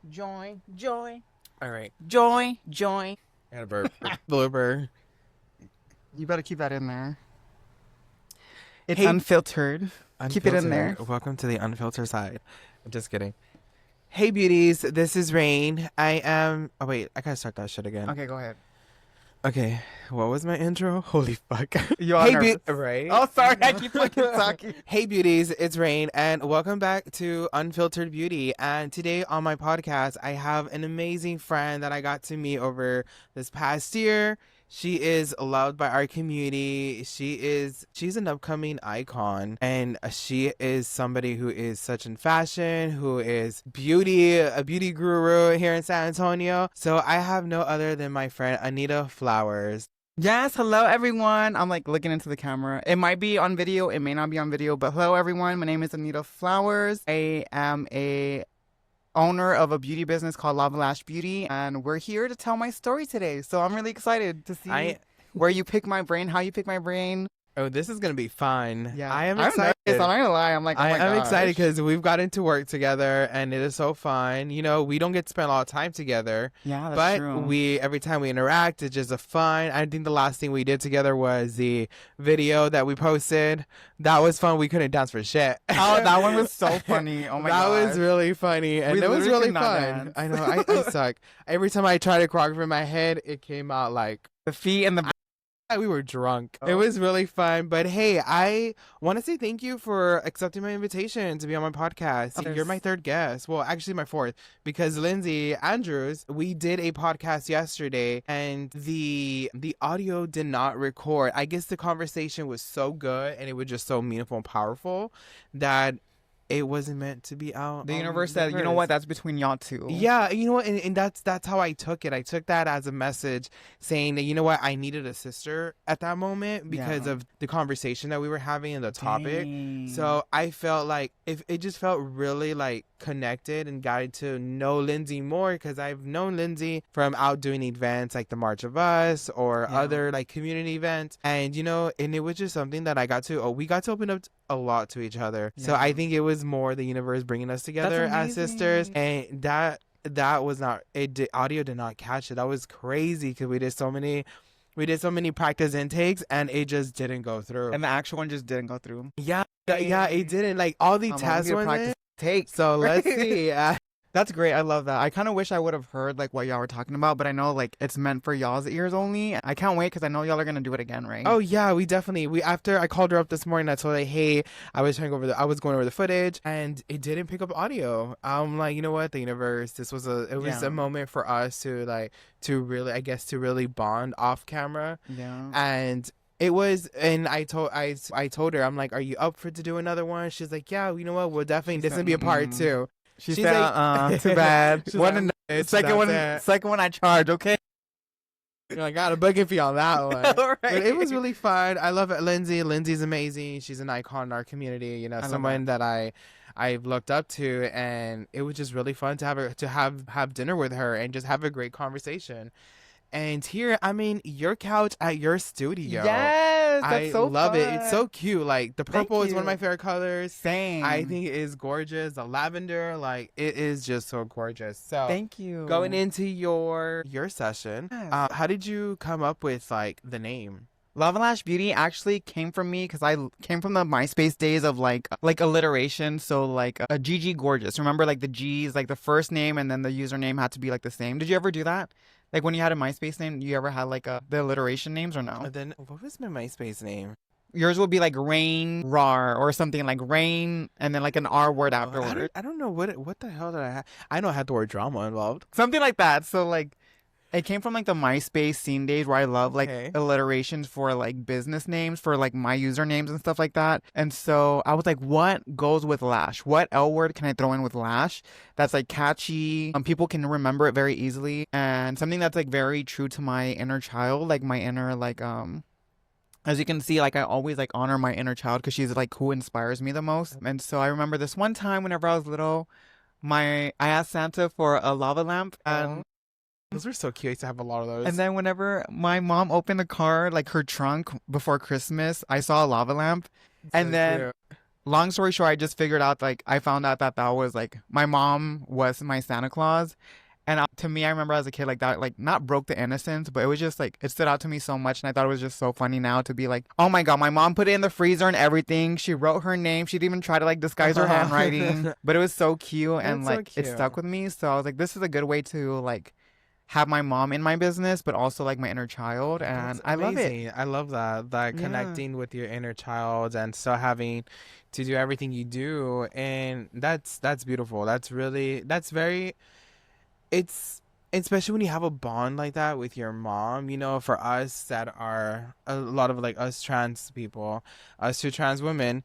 joy. All right. Joy. I got a burp. Blooper. You better keep that in there. It's Hey, unfiltered. Keep it in there. Welcome to the unfiltered side. I'm just kidding. Hey, beauties. This is Rain. I am... Oh, wait. I gotta start that shit again. Okay, go ahead. Okay. What was my intro? Holy fuck. You all Hey, nervous. right? Oh, sorry. I keep fucking talking. Hey, beauties. It's Rain, and welcome back to Unfiltered Beauty. And today on my podcast, I have an amazing friend that I got to meet over this past year. She is loved by our community. She's an upcoming icon, and she is somebody who is such in fashion, who is a beauty guru here in San Antonio. So I have no other than my friend Anita Flowerz. Yes, hello everyone. I'm like looking into the camera. It might be on video, it may not be on video, but hello everyone. My name is Anita Flowerz. I am a owner of a beauty business called Unfiltered Beauty, and we're here to tell my story today. So I'm really excited to see where you pick my brain, how you pick my brain. Oh, this is gonna be fun. Yeah, I am I'm excited. nervous, I'm not gonna lie. I'm like, oh my I'm gosh. excited because we've gotten to work together, and it is so fun. You know, we don't get to spend a lot of time together. Yeah, that's but true. every time we interact, it's just a fun. I think the last thing we did together was the video that we posted. That was fun. We couldn't dance for shit. Oh, that one was so funny. Oh my god, that was really funny, and We it was literally really could not fun. dance. I know. I suck. Every time I try to choreograph in my head, it came out like. the feet and the. We were drunk. Oh. It was really fun. But hey, I want to say thank you for accepting my invitation to be on my podcast. Oh, You're my third guest. Well, actually my fourth, because Lindsay Andrews, we did a podcast yesterday and the audio did not record. I guess the conversation was so good and it was just so meaningful and powerful that it wasn't meant to be out. The universe said, you know what, that's between y'all two. Yeah, you know what, and that's how I took it. I took that as a message saying that, you know what, I needed a sister at that moment because of the conversation that we were having and the topic. Dang. So I felt like it just felt really like connected and got to know Lindsay more because I've known Lindsay from out doing events like the March of Us or other like community events. And, you know, and it was just something that we got to open up a lot to each other. So I think it was more the universe bringing us together as sisters, and that was not audio did not catch it. That was crazy because we did so many practice intakes and it just didn't go through, And the actual one just didn't go through. yeah, it didn't, like all the tests went take. so let's see. That's great. I love that. I kind of wish I would have heard like what y'all were talking about, but I know like it's meant for y'all's ears only. I can't wait because I know y'all are gonna do it again, right? Oh yeah, after I called her up this morning, I told her, hey, I was going over the footage and it didn't pick up audio. I'm like, you know what, the universe, it was a moment for us to really bond off camera. Yeah. And it was, and I told her, I'm like, are you up to do another one? She's like, yeah, you know what, we'll definitely, this will be a part two. She's like, too bad. Second one I charge, okay? I got a booking fee on that one. Right. But it was really fun. I love it. Lindsay's amazing. She's an icon in our community. You know, someone that I've looked up to, and it was just really fun to have dinner with her and just have a great conversation. And here, I mean, your couch at your studio. Yes, that's so love fun. it. It's so cute. Like the purple is one of my favorite colors. Same. I think it is gorgeous. The lavender, like it is just so gorgeous. So thank you. Going into your session, how did you come up with like the name? Unfiltered Beauty actually came from me because I came from the MySpace days of like alliteration. So like a GG Gorgeous. Remember like the G's, like the first name and then the username had to be like the same. Did you ever do that? Like when you had a MySpace name, you ever had like the alliteration names or no? And then what was my MySpace name? Yours would be like Rain Rar or something like Rain and then like an R word afterward. I don't know what the hell did I have. I know I had the word drama involved. Something like that. So like it came from like the MySpace scene days where I love like alliterations for like business names for like my usernames and stuff like that. And so I was like, what goes with Lash? What L word can I throw in with Lash that's like catchy? People can remember it very easily and something that's like very true to my inner child, like my inner like as you can see, like I always like honor my inner child because she's like who inspires me the most. And so I remember this one time whenever I was little, I asked Santa for a lava lamp and those were so cute. I used to have a lot of those. And then whenever my mom opened the car, like her trunk before Christmas, I saw a lava lamp. And then long story short, I just figured out, like, I found out that that was like my mom was my Santa Claus. And to me, I remember as a kid, like that, like not broke the innocence, but it was just like, it stood out to me so much. And I thought it was just so funny now to be like, oh my God, my mom put it in the freezer and everything. She wrote her name. She didn't even try to like disguise her handwriting, but it was so cute. And That's so like, it cute. stuck with me. So I was like, this is a good way to like have my mom in my business, but also like my inner child. And That's I love it. amazing. I love that. That Yeah. connecting with your inner child and still having to do everything you do. And that's beautiful. That's very it's especially when you have a bond like that with your mom, for us that are a lot of like us trans people, us two trans women,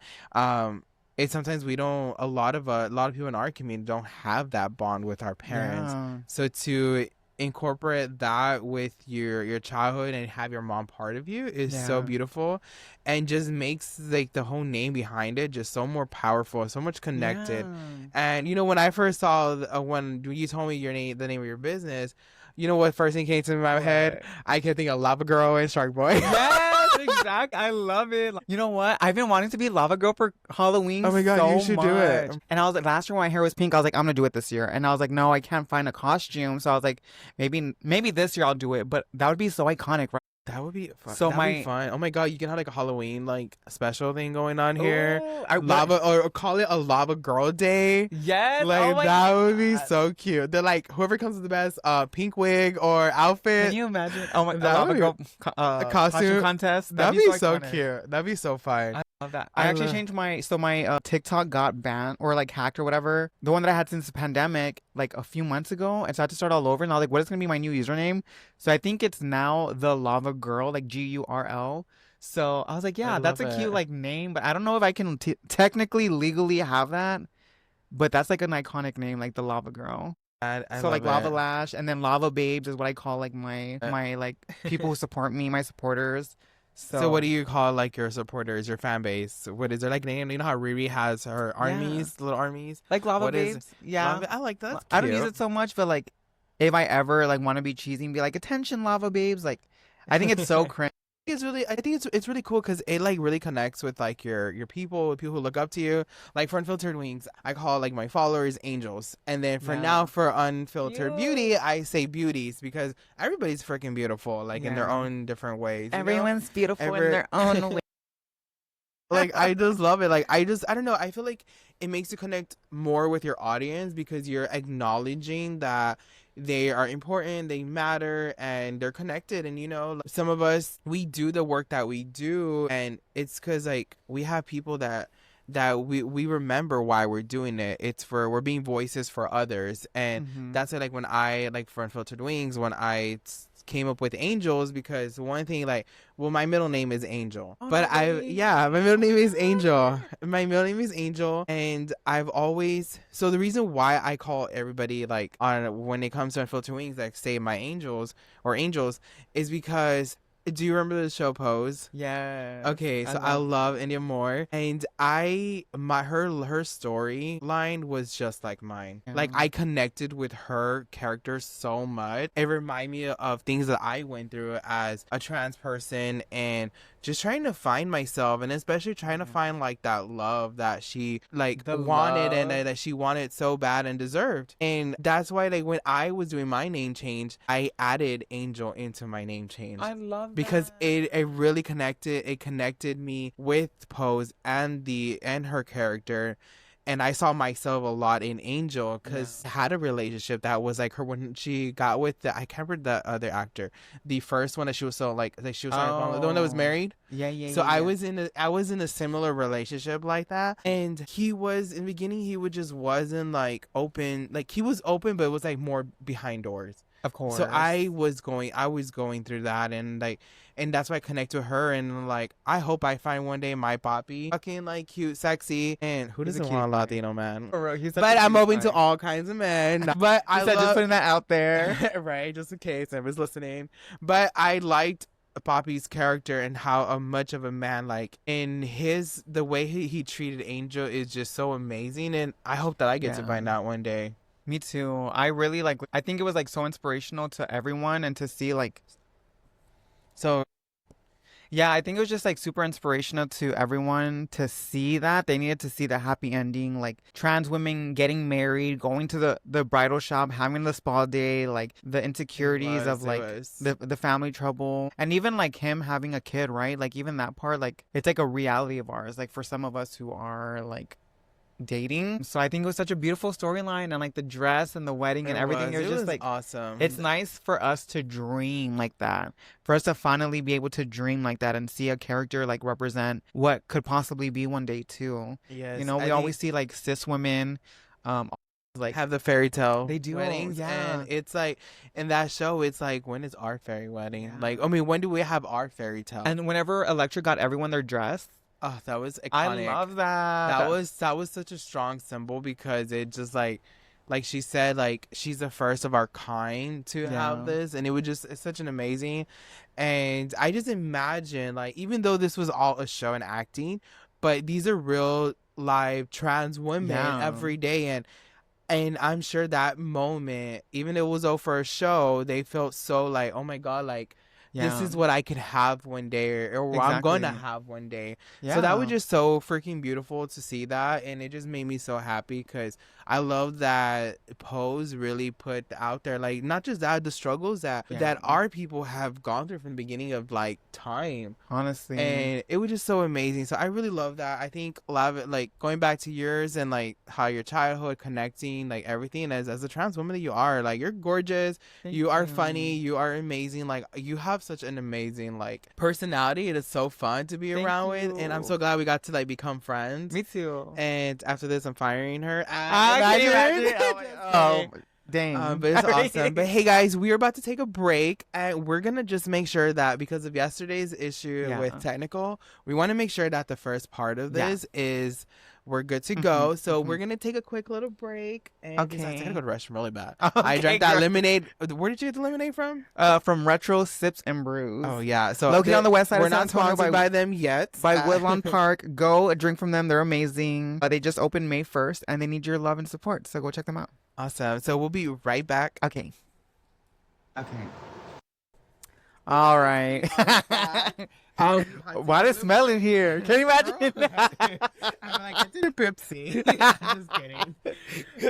it's sometimes we don't a lot of people in our community don't have that bond with our parents. Yeah. So to incorporate that with your childhood and have your mom part of you is so Yeah. beautiful, and just makes like the whole name behind it just so more powerful, so much connected. Yeah. And when I first saw when you told me the name of your business, what first thing came to my head? What? I kept thinking of Lava Girl and Shark Boy. Yes, exact. I love it. You know what? I've been wanting to be Lava Girl for Halloween Oh my God, so you should much. do it. And I was like, last year when my hair was pink, I was like, I'm gonna do it this year. And I was like, no, I can't find a costume. So I was like, maybe this year I'll do it. But that would be so iconic, right? That would be fun. So That'd be fun. Oh my God, you can have like a Halloween like special thing going on here. Ooh, Lava, or call it a Lava Girl Day. Yes. Like Oh my that would be God. so cute. They're like whoever comes with the best pink wig or outfit. Can you imagine? Oh my, a That Lava would be Girl a costume contest. That'd be so iconic. cute. That'd be so fun. I love that. I actually love- changed my TikTok got banned or like hacked or whatever. The one that I had since the pandemic, like a few months ago, and so I had to start all over. And I was like, what is gonna be my new username? So I think it's now the Lava Girl, like GURL. So I was like, yeah, I that's a love cute it. like name, but I don't know if I can technically legally have that. But that's like an iconic name, like the Lava Girl. I So like love Lava it. Lash, and then Lava Babes is what I call like my like people who support me, my supporters. So what do you call like your supporters, your fan base? What is there like name? You know how Riri has her armies, little armies? Like Lava What is- Babes? Yeah. I like that. That's I don't use cute. it so much, but like if I ever like want to be cheesy and be like, attention, Lava Babes, like I think it's so cringe. I think it's really cool because it like really connects with like your people who look up to you. Like for Unfiltered Wings, I call like my followers angels, and then for Yeah. now for Unfiltered Cute. Beauty, I say beauties because everybody's freaking beautiful, like in their Yeah. own different ways. Everyone's beautiful Every- in their own way. Like I just love it. Like I don't know. I feel like it makes you connect more with your audience because you're acknowledging that they are important, they matter, and they're connected. And some of us, we do the work that we do, and it's because like we have people that we remember why we're doing it. It's for we're being voices for others, and that's why like when I like for Unfiltered Wings, when I came up with Angels, because one thing like, well, my middle name is Angel, Oh, but no I way. yeah, my middle name is Angel. My middle name is Angel, and I've always so the reason why I call everybody like on when it comes to Unfiltered Wings like say my angels or angels is because. Do you remember the show Pose? Yeah. Okay, so I love India Moore, and her storyline was just like mine. Yeah. Like I connected with her character so much. It reminded me of things that I went through as a trans person, and just trying to find myself, and especially trying to find like that love that she like The wanted and love. that she wanted so bad and deserved. And that's why like when I was doing my name change, I added Angel into my name change. I love Because that. it really connected me with Pose and her character, and I saw myself a lot in Angel because I had a relationship that was like her when she got with I can't remember the other actor, the first one that she was so like that she was the one that was married. Yeah. So I was in a similar relationship like that, and he was in the beginning he would just wasn't like open, like he was open but it was like more behind doors. Of course. So I was going through that, and like, and that's why I connect with her, and like, I hope I find one day my Poppy fucking like cute, sexy, and who He's a doesn't cute want a guy. Latino man? For real, he's such But a I'm cute open to guy. all kinds of men. But I He said, just love putting that out there. right, just in case I was listening. But I liked Poppy's character and how much of a man, like in the way he treated Angel is just so amazing, and I hope that I get to Yeah. find out one day. Me too. I really like. I think it was like so inspirational to everyone, and to see like. So Yeah, I think it was just like super inspirational to everyone to see that. They needed to see the happy ending, like trans women getting married, going to the bridal shop, having the spa day, like the insecurities of like the family trouble, and even like him having a kid, right? Like even that part, like it's like a reality of ours, like for some of us who are like dating. So I think it was such a beautiful storyline, and like the dress and the wedding and everything. It was just like awesome. It's nice for us to dream like that, for us to finally be able to dream like that and see a character like represent what could possibly be one day too. Yes, you know, we always see like cis women, like have the fairy tale they do weddings, yeah. and it's like in that show, it's like, when is our fairy wedding? Yeah. Like, I mean, when do we have our fairy tale? And whenever Electra got everyone their dress. Oh, that was iconic. I love that. That was such a strong symbol, because it just like she said, like she's the first of our kind to have this, and it's such an amazing. And I just imagine, like, even though this was all a show and acting, but these are real live trans women every day, and I'm sure that moment, even though it was over a show, they felt so like, oh my God, like, this is what I could have one day, or I'm gonna have one day. So that was just so freaking beautiful to see that, and it just made me so happy, because I love that Pose really put out there, like, not just that, the struggles that our people have gone through from the beginning of like time, honestly, and it was just so amazing. So I really love that. I think a lot of it, like going back to yours and like how your childhood connecting, like everything, as a trans woman that you are, like, you're gorgeous, you are funny, you are amazing, like you have such an amazing like personality. It is so fun to be around with, and I'm so glad we got to like become friends. Me too. And after this, I'm firing her. Oh, dang. But it's awesome. But hey guys, we're about to take a break, and we're gonna just make sure that, because of yesterday's issue with technical, we want to make sure that the first part of this is we're good to go. So we're gonna take a quick little break, and I gotta go to the restroom really bad. I drank that lemonade. Where did you get the lemonade from? From Retro Sips and Brews. Oh yeah, so located on the west side. We're not sponsored by them yet. By Woodlawn Park. Go a drink from them. They're amazing. They just opened May 1st, and they need your love and support. So go check them out. Awesome. So we'll be right back. Okay. All right. Why does it smell in here? Can you imagine? I'm like, I did a Pepsi. Just kidding.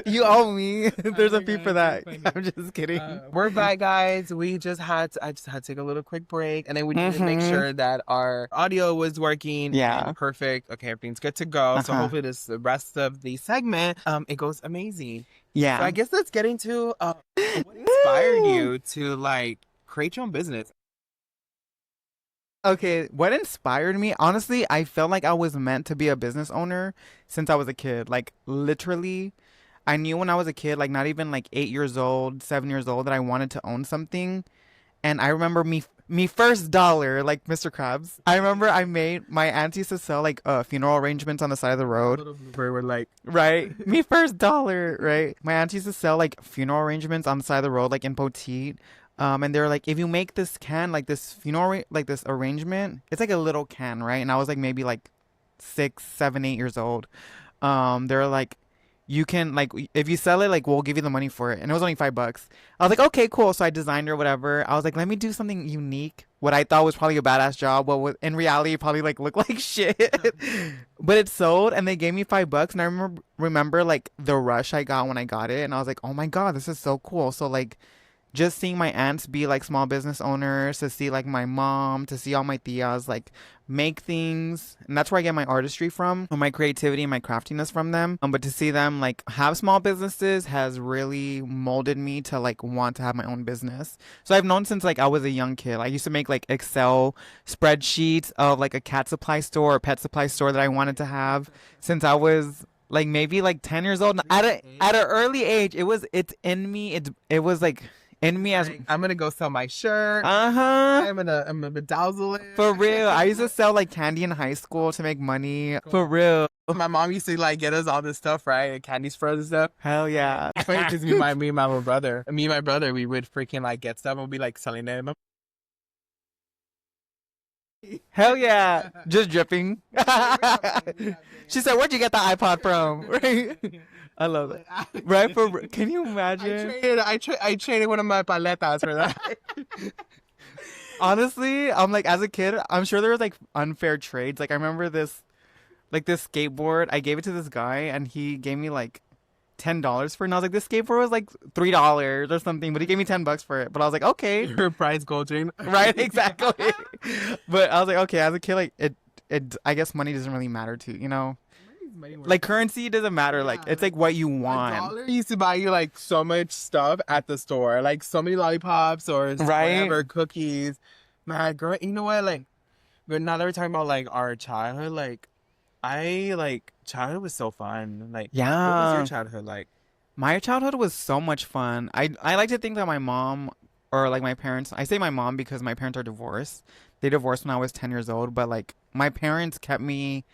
You owe me. There's a fee for that. I'm just kidding. We're back, guys. I just had to take a little quick break, and then we needed to make sure that our audio was working. Yeah. Perfect. Okay, everything's good to go. So hopefully the rest of the segment, it goes amazing. Yeah. So I guess let's get into what inspired you to like create your own business. Okay, what inspired me? Honestly, I felt like I was meant to be a business owner since I was a kid. Like, literally, I knew when I was a kid, like not even like 8 years old, 7 years old, that I wanted to own something. And I remember me first dollar, like Mr. Krabs. I remember I made, my auntie used to sell like funeral arrangements on the side of the road. We're like, right? Me first dollar, right? My auntie used to sell like funeral arrangements on the side of the road, like in Poteet. And they're like, if you make this can, like this funeral, like this arrangement, it's like a little can, right? And I was like maybe like 6, 7, 8 years old. They're like, you can, like, if you sell it, like, we'll give you the money for it. And it was only $5. I was like, okay, cool. So I designed or whatever. I was like, let me do something unique. What I thought was probably a badass job, but in reality, it probably like looked like shit. But it sold, and they gave me $5. And I remember like the rush I got when I got it, and I was like, oh my God, this is so cool. So like, just seeing my aunts be like small business owners, to see like my mom, to see all my tias like make things, and that's where I get my artistry from, or my creativity and my craftiness from them. But to see them like have small businesses has really molded me to like want to have my own business. So I've known since like I was a young kid. I used to make like Excel spreadsheets of like a cat supply store or pet supply store that I wanted to have since I was like maybe like 10 years old. At an early age, it's in me. It was like in me as, like, I'm gonna go sell my shirt. I'm gonna bedazzle it. For real. I used to sell like candy in high school to make money. For real. My mom used to like get us all this stuff, right? Candy spreads and stuff. Hell yeah. It's funny because me and my little brother, me and my brother, we would freaking like get stuff and we'd be like selling it. Hell yeah. Just dripping. She said, where'd you get the iPod from? Right? I love it. Right? Can you imagine? I traded one of my paletas for that. Honestly, I'm like, as a kid, I'm sure there was like unfair trades. Like I remember this skateboard. I gave it to this guy, and he gave me like $10 for it. And I was like, this skateboard was like $3 or something, but he gave me $10 for it. But I was like, okay, Your prize gold chain. right, exactly. But I was like, okay, as a kid, like it. I guess money doesn't really matter to you know. Like currency doesn't matter. Like it's like what you want. $1 used to buy you like so much stuff at the store, like so many lollipops or Right. whatever cookies. Man, girl, you know what? Like, but now that we're talking about like our childhood, like childhood was so fun. Like, what was your childhood like? My childhood was so much fun. I like to think that my mom or like my parents, I say my mom because my parents are divorced. They divorced when I was 10 years old, but like my parents kept me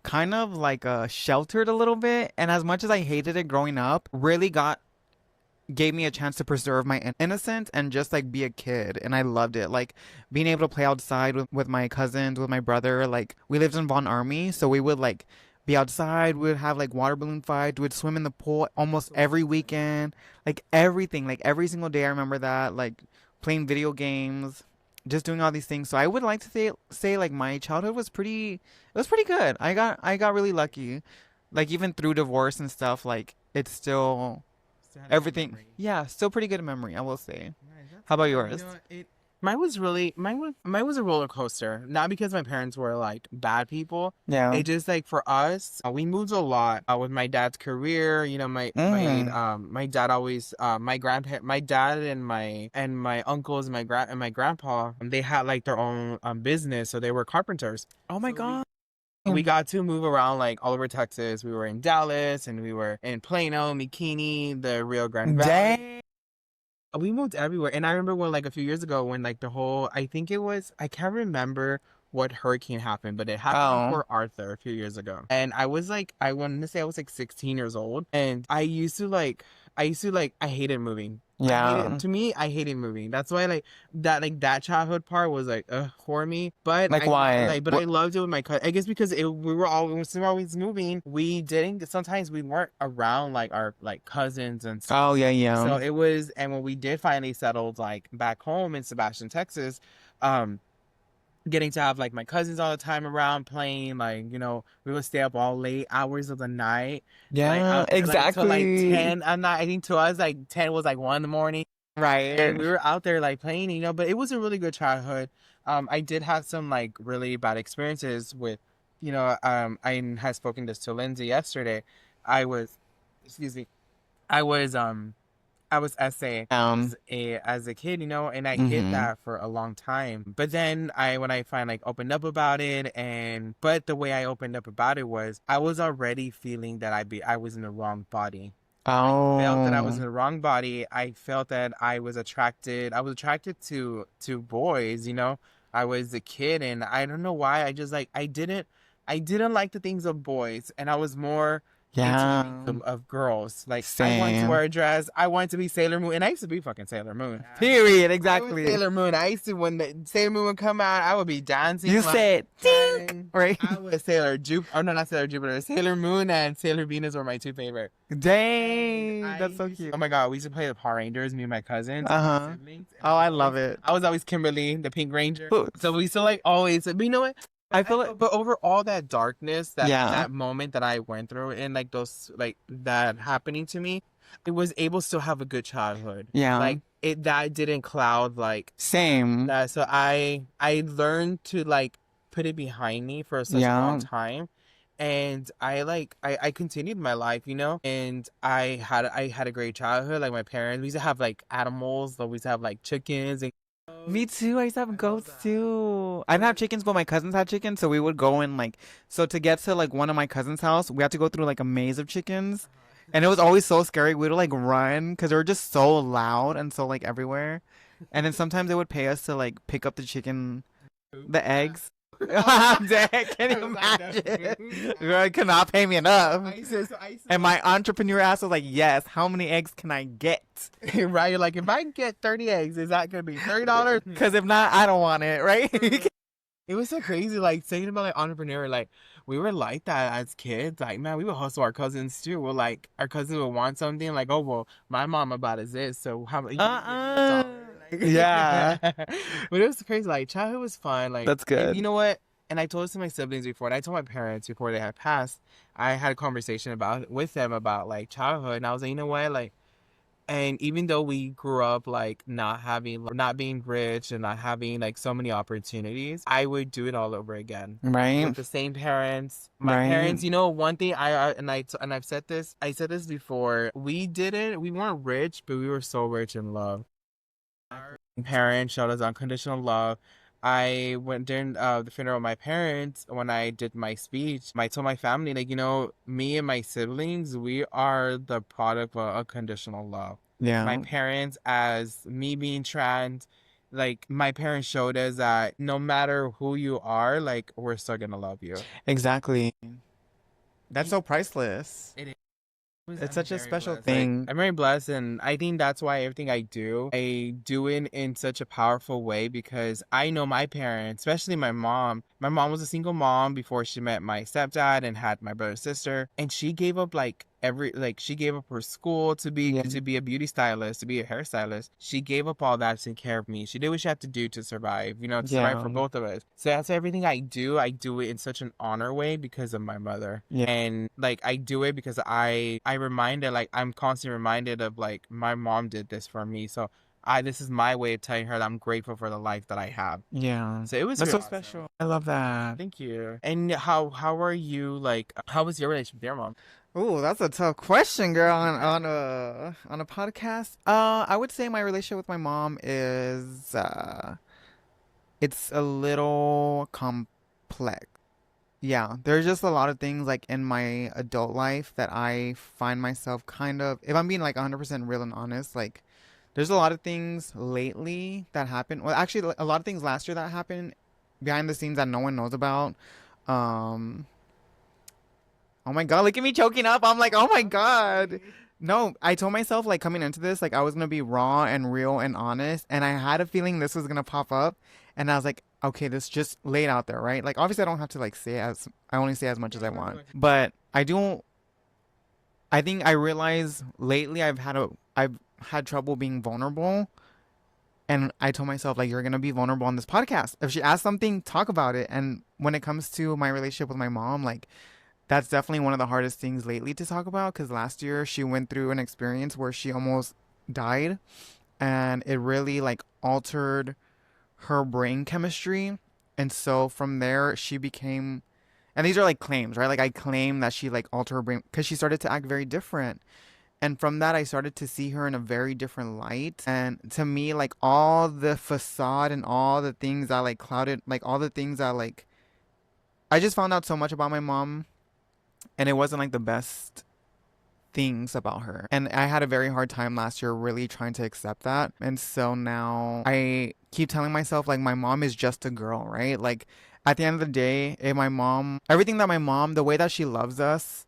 kind of like sheltered a little bit, and as much as I hated it growing up, really got gave me a chance to preserve my innocence and just like be a kid, and I loved it. Like being able to play outside with my cousins, with my brother. Like we lived in Von Army, so we would like be outside, we would have like water balloon fights, we would swim in the pool almost every weekend, like everything, like every single day. I remember that, like playing video games, just doing all these things. So I would like to say like my childhood was pretty, it was pretty good. I got really lucky. Like even through divorce and stuff, like it's still Still had a good everything. memory. Yeah, still pretty good memory, I will say. Nice, that's How about good. yours? Mine was a roller coaster. Not because my parents were like bad people. Yeah. It just like for us, we moved a lot with my dad's career. You know, my dad always my dad and my uncles and my grandpa, they had like their own business, so they were carpenters. Oh my So God. we got to move around like all over Texas. We were in Dallas and we were in Plano, McKinney, the Rio Grande Valley. Dang. We moved everywhere. And I remember when like a few years ago when like the whole I can't remember what hurricane happened, but it happened Oh. for Arthur a few years ago. And I was like I wanted to say I was like 16 years old. And I hated moving. Yeah. To me, I hated moving. That's why that childhood part was like for me. But Like why? I loved it with my cousin. I guess because we were always moving. We didn't sometimes we weren't around like our like cousins and stuff. Oh yeah, yeah. So it was, and when we did finally settled like back home in Sebastian, Texas, um, getting to have like my cousins all the time around playing, like, you know, we would stay up all late hours of the night. Like Yeah, out there like till like exactly. 10 at night. I think to us like 10 was like 1 in the morning. And Right. we were out there like playing, you know, but it was a really good childhood. I did have some like really bad experiences with, you know, I had spoken this to Lindsay yesterday. I was, excuse me, I was I was essaying as a kid, you know, and I hid Mm-hmm. that for a long time. But then when I finally like opened up about it, but the way I opened up about it was I was already feeling that I was in the wrong body. I felt that I was in Oh. the wrong body. I felt that I was attracted to boys, you know. I was a kid and I don't know why. I just like I didn't like the things of boys, and I was more into the things Yeah. of girls. Like I wanted to Same. wear a dress. I wanted to be Sailor Moon, and I used to be fucking Sailor Moon. Period. I was Exactly. Sailor Moon. I used to when the Sailor Moon would come out, I would be dancing. You like, said dink, shining. right? I was Sailor Jupiter. Oh no, not Sailor Jupiter. Sailor Moon and Sailor Venus were my two favorite. Dang, I that's so used to- cute. oh my god, we used to play the Power Rangers, me and my cousins, and my Uh-huh. siblings. And Oh, I love it. I was always Kimberly, the Pink Ranger. But So we still like always. But you know what? I feel like But over all that darkness, yeah, that moment that I went through, and like those like that happening to me, it was able to still have a good childhood. yeah, Like it that didn't cloud like same. that. So I learned to like put it behind me for such a long Yeah, time. And I continued my life, you know, and I had a great childhood. Like my parents, we used to have like animals. So we used to have like chickens and me too. I used to have I love goats that. too. I didn't have chickens, but my cousins had chickens, so we would go and like, so to get to like one of my cousins' house, we had to go through like a maze of chickens, and it was always so scary. We would like run because they were just so loud and so like everywhere, and then sometimes they would pay us to like pick up the chicken, the eggs. Dang, can you imagine? Girl, you cannot pay me enough. I used And my entrepreneur ass was like, yes, how many eggs can I get? to right. You're like, if I get 30 eggs, is that gonna be $30? Because if not, I don't want it, right? It was so crazy, like thinking about like entrepreneur, like we were like that as kids. Like, man, we would hustle our cousins too. We're like our cousins would want something, like, oh well, my mama bought us this, so how about you get this Uh-uh. dollar? Yeah. But it was crazy. Like childhood was fun. Like, That's and good. you know what? And I told this to my siblings before, and I told my parents before they had passed. I had a conversation about with them about like childhood, and I was like, you know what, like. And even though we grew up like not being rich and not having like so many opportunities, I would do it all over again Right. with the same parents. My Right. parents, you know, one thing and I've said this, I said this before. We weren't rich, but we were so rich in love. Our parents showed us unconditional love. I went during the funeral of my parents when I did my speech. I told my family, like, you know, me and my siblings, we are the product of unconditional love. My Yeah. parents, as me being trans, like, my parents showed us that no matter who you are, like, we're still gonna love you. Exactly. That's so priceless. It It's I'm such a very special blessed. Like, thing. I'm very blessed, and I think that's why everything I do it in such a powerful way because I know my parents, especially my mom. My mom was a single mom before she met my stepdad and had my brother sister, and she gave up like she gave up her school Yeah. to be a beauty stylist, to be a hairstylist. She gave up all that to take care of me. She did what she had to do to survive, you know, to survive for Yeah. both of us. So that's everything I do it in such an honor way because of my mother. Yeah. And like I do it because I reminded like I'm constantly reminded of like my mom did this for me. So I this is my way of telling her that I'm grateful for the life that I have. Yeah. So it was That's really so awesome. special. I love that. Thank you. And how are you like how was your relationship with your mom? Oh, that's a tough question, girl, on a podcast. I would say my relationship with my mom is it's a little complex. Yeah, there's just a lot of things like in my adult life that I find myself kind of, if I'm being like 100% real and honest, like there's a lot of things lately that happened. Well, actually, a lot of things last year that happened behind the scenes that no one knows about. Um, Oh my God, look at me choking up. I'm like, oh my God. No, I told myself like coming into this, like I was gonna be raw and real and honest, and I had a feeling this was gonna pop up, and I was like, okay, this just laid out there, right? Like obviously I don't have to like say as I only say as much as I want, but I do. I think I realize lately I've had trouble being vulnerable, and I told myself like you're gonna be vulnerable on this podcast. If she asks something, talk about it. And when it comes to my relationship with my mom, like that's definitely one of the hardest things lately to talk about because last year she went through an experience where she almost died and it really like altered her brain chemistry. And so from there, she became, and these are like claims, right? Like I claim that she like altered her brain because she started to act very different. And from that, I started to see her in a very different light. And to me, like all the facade and all the things that like clouded, like all the things that like, I just found out so much about my mom and it wasn't like the best things about her. And I had a very hard time last year really trying to accept that. And so now I keep telling myself like my mom is just a girl, right? Like at the end of the day, if my mom, everything that my mom, the way that she loves us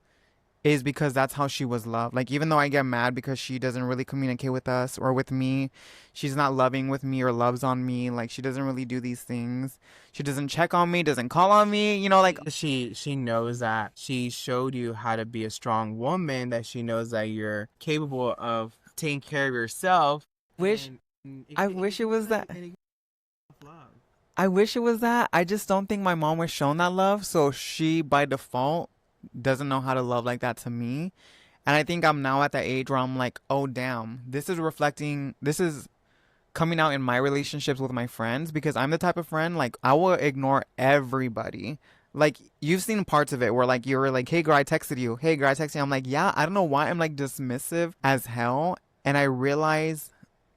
is because that's how she was loved. Like even though I get mad because she doesn't really communicate with us or with me, she's not loving with me or loves on me. Like she doesn't really do these things. She doesn't check on me, doesn't call on me, you know, like She knows that she showed you how to be a strong woman, that she knows that you're capable of taking care of yourself. wish And I wish it was that. it love. I wish it was that. I just don't think my mom was shown that love, so she by default doesn't know how to love like that to me. And I think I'm now at that age where I'm like, oh damn, this is coming out in my relationships with my friends because I'm the type of friend like I will ignore everybody. Like you've seen parts of it where like you were like, hey girl, I texted you. Hey girl, I texted you. I'm like, yeah, I don't know why I'm like dismissive as hell. And I realize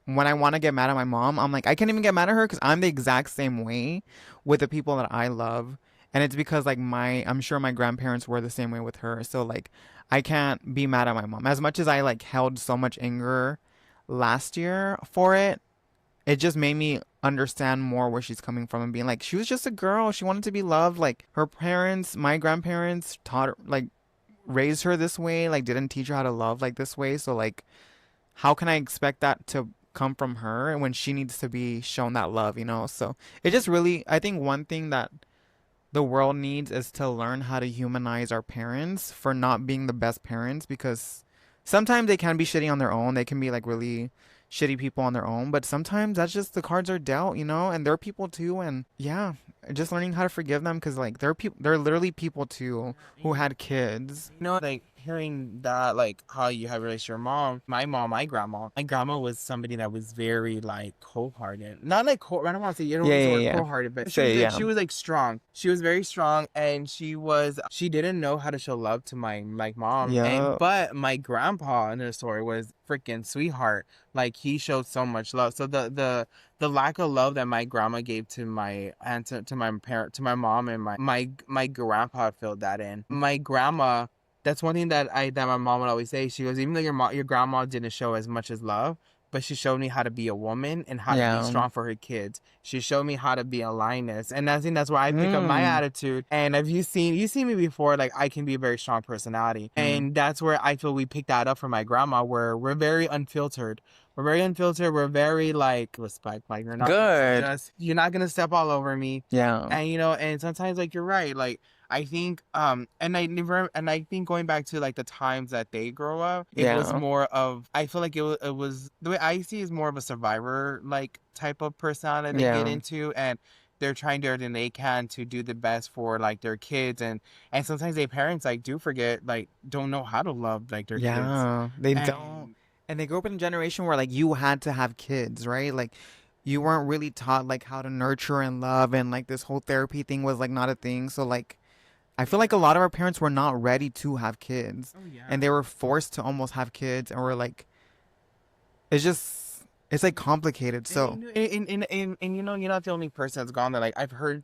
when I want to get mad at my mom, I'm like, I can't even get mad at her because I'm the exact same way with the people that I love. And it's because like I'm sure my grandparents were the same way with her. So like I can't be mad at my mom. As much as I like held so much anger last year for it, it just made me understand more where she's coming from and being like, she was just a girl. She wanted to be loved. Like her parents, my grandparents taught her, like raised her this way, like didn't teach her how to love like this way. So like, how can I expect that to come from her when she needs to be shown that love, you know? So it just really, I think one thing that the world needs is to learn how to humanize our parents for not being the best parents because sometimes they can be shitty on their own. They can be like really shitty people on their own, but sometimes that's just the cards are dealt, you know, and they're people too, and yeah, just learning how to forgive them because like they're literally people too who had kids. You know, like hearing that, like how you have related to your mom, my grandma. My grandma was somebody that was very like cold-hearted. Not like cold. I don't want to say you don't Yeah, use the yeah, word yeah. cold-hearted, but Say yeah. she was like strong. She was very strong, and she didn't know how to show love to my mom. Yeah. But my grandpa in the story was freaking sweetheart. Like he showed so much love. So the lack of love that my grandma gave to my aunt, to my parent, to my mom, and my grandpa filled that in. My grandma, that's one thing that my mom would always say. She goes, even though your grandma didn't show as much as love, but she showed me how to be a woman and how to be strong for her kids. She showed me how to be a lioness, and I think that's why I pick up my attitude. And have you seen me before? Like I can be a very strong personality, and that's where I feel we picked that up from my grandma. Where we're very unfiltered. We're very unfiltered. We're very like respect. Like you're not gonna step all over me. Yeah. And and sometimes like you're right. Like I think and I think going back to like the times that they grow up, it was more of, I feel like it was the way I see is more of a survivor like type of personality they get into, and they're trying to do everything they can to do the best for like their kids, and sometimes their parents like do forget, like don't know how to love like their kids. They don't. And they grew up in a generation where like you had to have kids, right? Like you weren't really taught like how to nurture and love, and like this whole therapy thing was like not a thing. So like I feel like a lot of our parents were not ready to have kids. Oh, yeah. And they were forced to almost have kids, and we're like, it's like complicated. So and you're not the only person that's gone there. Like I've heard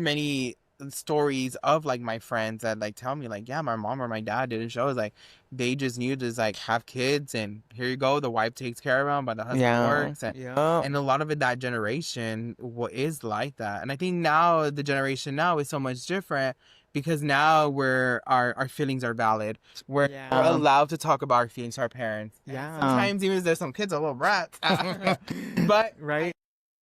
many stories of like my friends that like tell me like, yeah, my mom or my dad didn't show us, like they just knew to like have kids, and here you go, the wife takes care of them, but the husband works, and a lot of it, that generation is like that. And I think now the generation now is so much different, because now our feelings are valid. We're allowed to talk about our feelings to our parents. Yeah. Sometimes even if there's some kids are little brats. But right.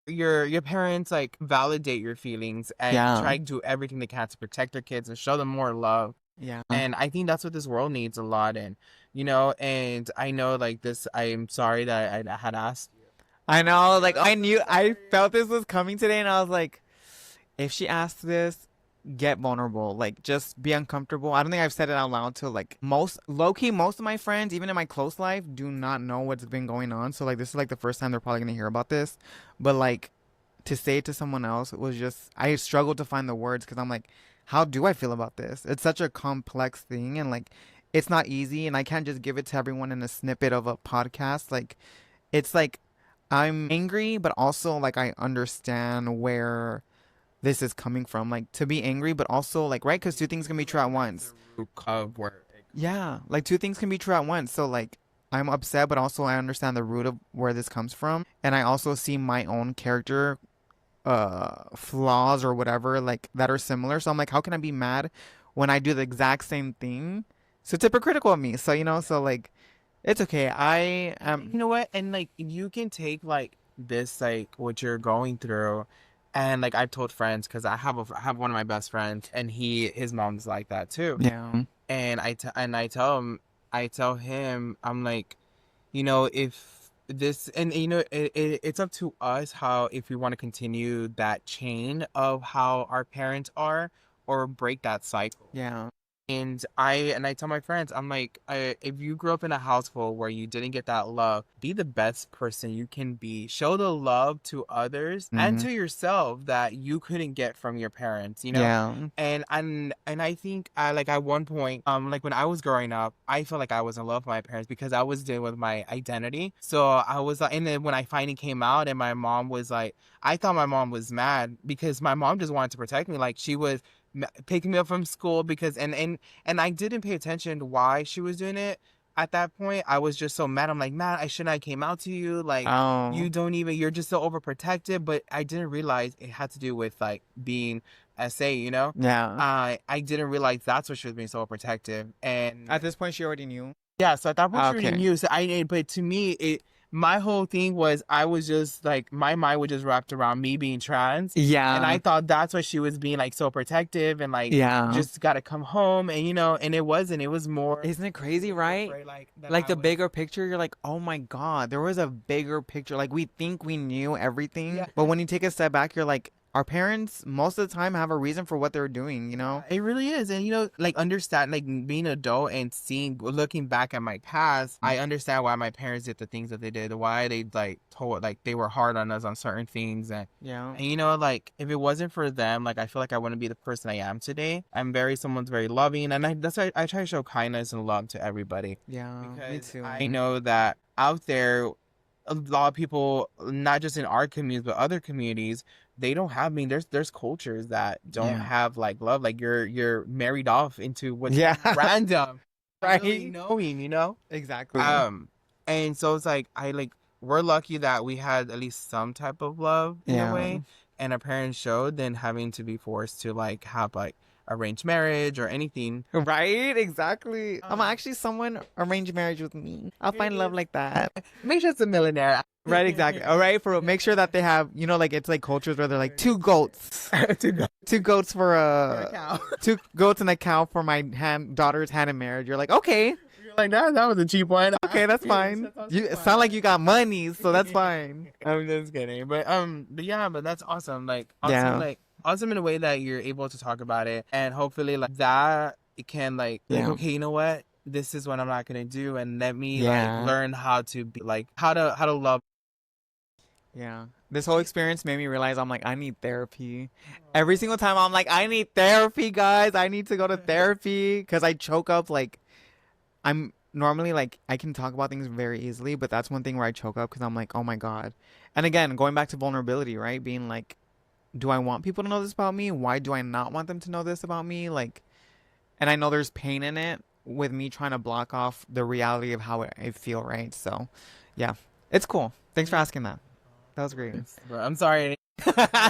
Your parents like validate your feelings and try to do everything they can to protect their kids and show them more love. Yeah. And I think that's what this world needs a lot. And and I know like this, I am sorry that I had asked you. I know, like I felt this was coming today, and I was like, if she asks this, get vulnerable, like just be uncomfortable. I don't think I've said it out loud to like most of my friends, even in my close life, do not know what's been going on. So like this is like the first time they're probably gonna hear about this. But like to say it to someone else, it was just, I struggled to find the words, because I'm like, how do I feel about this? It's such a complex thing, and like it's not easy, and I can't just give it to everyone in a snippet of a podcast. Like it's like I'm angry, but also like I understand where this is coming from, like to be angry, but also like, right, because two things can be true at once. Yeah, like two things can be true at once. So like I'm upset, but also I understand the root of where this comes from, and I also see my own character flaws or whatever like that are similar. So I'm like, how can I be mad when I do the exact same thing? So it's hypocritical of me. So so like it's okay. I am, you know what, and like you can take like this, like what you're going through. And like I've told friends, because I have one of my best friends, and his mom's like that too. Yeah. And I tell him, I'm like, if this, and it's up to us how, if we want to continue that chain of how our parents are, or break that cycle. Yeah. And I tell my friends, I'm like, if you grew up in a household where you didn't get that love, be the best person you can be. Show the love to others and to yourself that you couldn't get from your parents, Yeah. And I think like at one point, like when I was growing up, I felt like I was in love with my parents, because I was dealing with my identity. So I was like, and then when I finally came out, and my mom was like, I thought my mom was mad, because my mom just wanted to protect me. Like she was picking me up from school, because and I didn't pay attention to why she was doing it. At that point, I was just so mad. I'm like, man, I shouldn't have came out to you. Like, you don't even, you're just so overprotective. But I didn't realize it had to do with like being SA, Yeah. I didn't realize that's what she was being so overprotective. And At this point, she already knew. yeah, so at that point she already Okay. knew. So but to me, my whole thing was I was just like, my mind was just wrapped around me being trans. Yeah. And I thought that's why she was being like so protective and like, Yeah. just got to come home. And, you know, and it wasn't. It was more. Isn't it crazy, right? Like the bigger picture, you're like, oh my God, there was a bigger picture. Like we think we knew everything. Yeah. But when you take a step back, you're like, our parents most of the time have a reason for what they're doing, you know? It really is. And, you know, like understand, like being an adult and looking back at my past, I understand why my parents did the things that they did, why they like told, like they were hard on us on certain things. And, you know, like if it wasn't for them, like I feel like I wouldn't be the person I am today. Someone's very loving. And that's why I try to show kindness and love to everybody. Yeah, me too. I know that out there, a lot of people, not just in our communities, but other communities, they don't have, I mean, there's cultures that don't have like love, like you're married off into what's random, right? Really knowing, you know? Exactly. And so it's like, we're lucky that we had at least some type of love in a way, and our parents showed, than having to be forced to like have like arranged marriage or anything. Right? Exactly. I'm actually someone arranged marriage with me. I'll find love like that. Make sure it's a millionaire. Right, exactly. All right, make sure that they have, you know, like it's like cultures where they're like 2 goats. 2 goats for a cow. 2 goats and a cow for my daughter's hand in marriage. You're like, okay. You're like, that was a cheap one. Okay, that's fine. You sound like you got money, so that's fine. I'm just kidding. But yeah, but that's awesome. Like awesome, like awesome in a way that you're able to talk about it, and hopefully like that it can like okay, you know what? This is what I'm not gonna do, and let me like learn how to be like how to love. Yeah. This whole experience made me realize I'm like, I need therapy. Every single time I'm like, I need therapy, guys. I need to go to therapy because I choke up. Like, I'm normally like, I can talk about things very easily, but that's one thing where I choke up because I'm like, oh my God. And again, going back to vulnerability, right? Being like, do I want people to know this about me? Why do I not want them to know this about me? Like, and I know there's pain in it with me trying to block off the reality of how I feel, right? So, yeah, it's cool. Thanks for asking that. That was great. I'm sorry.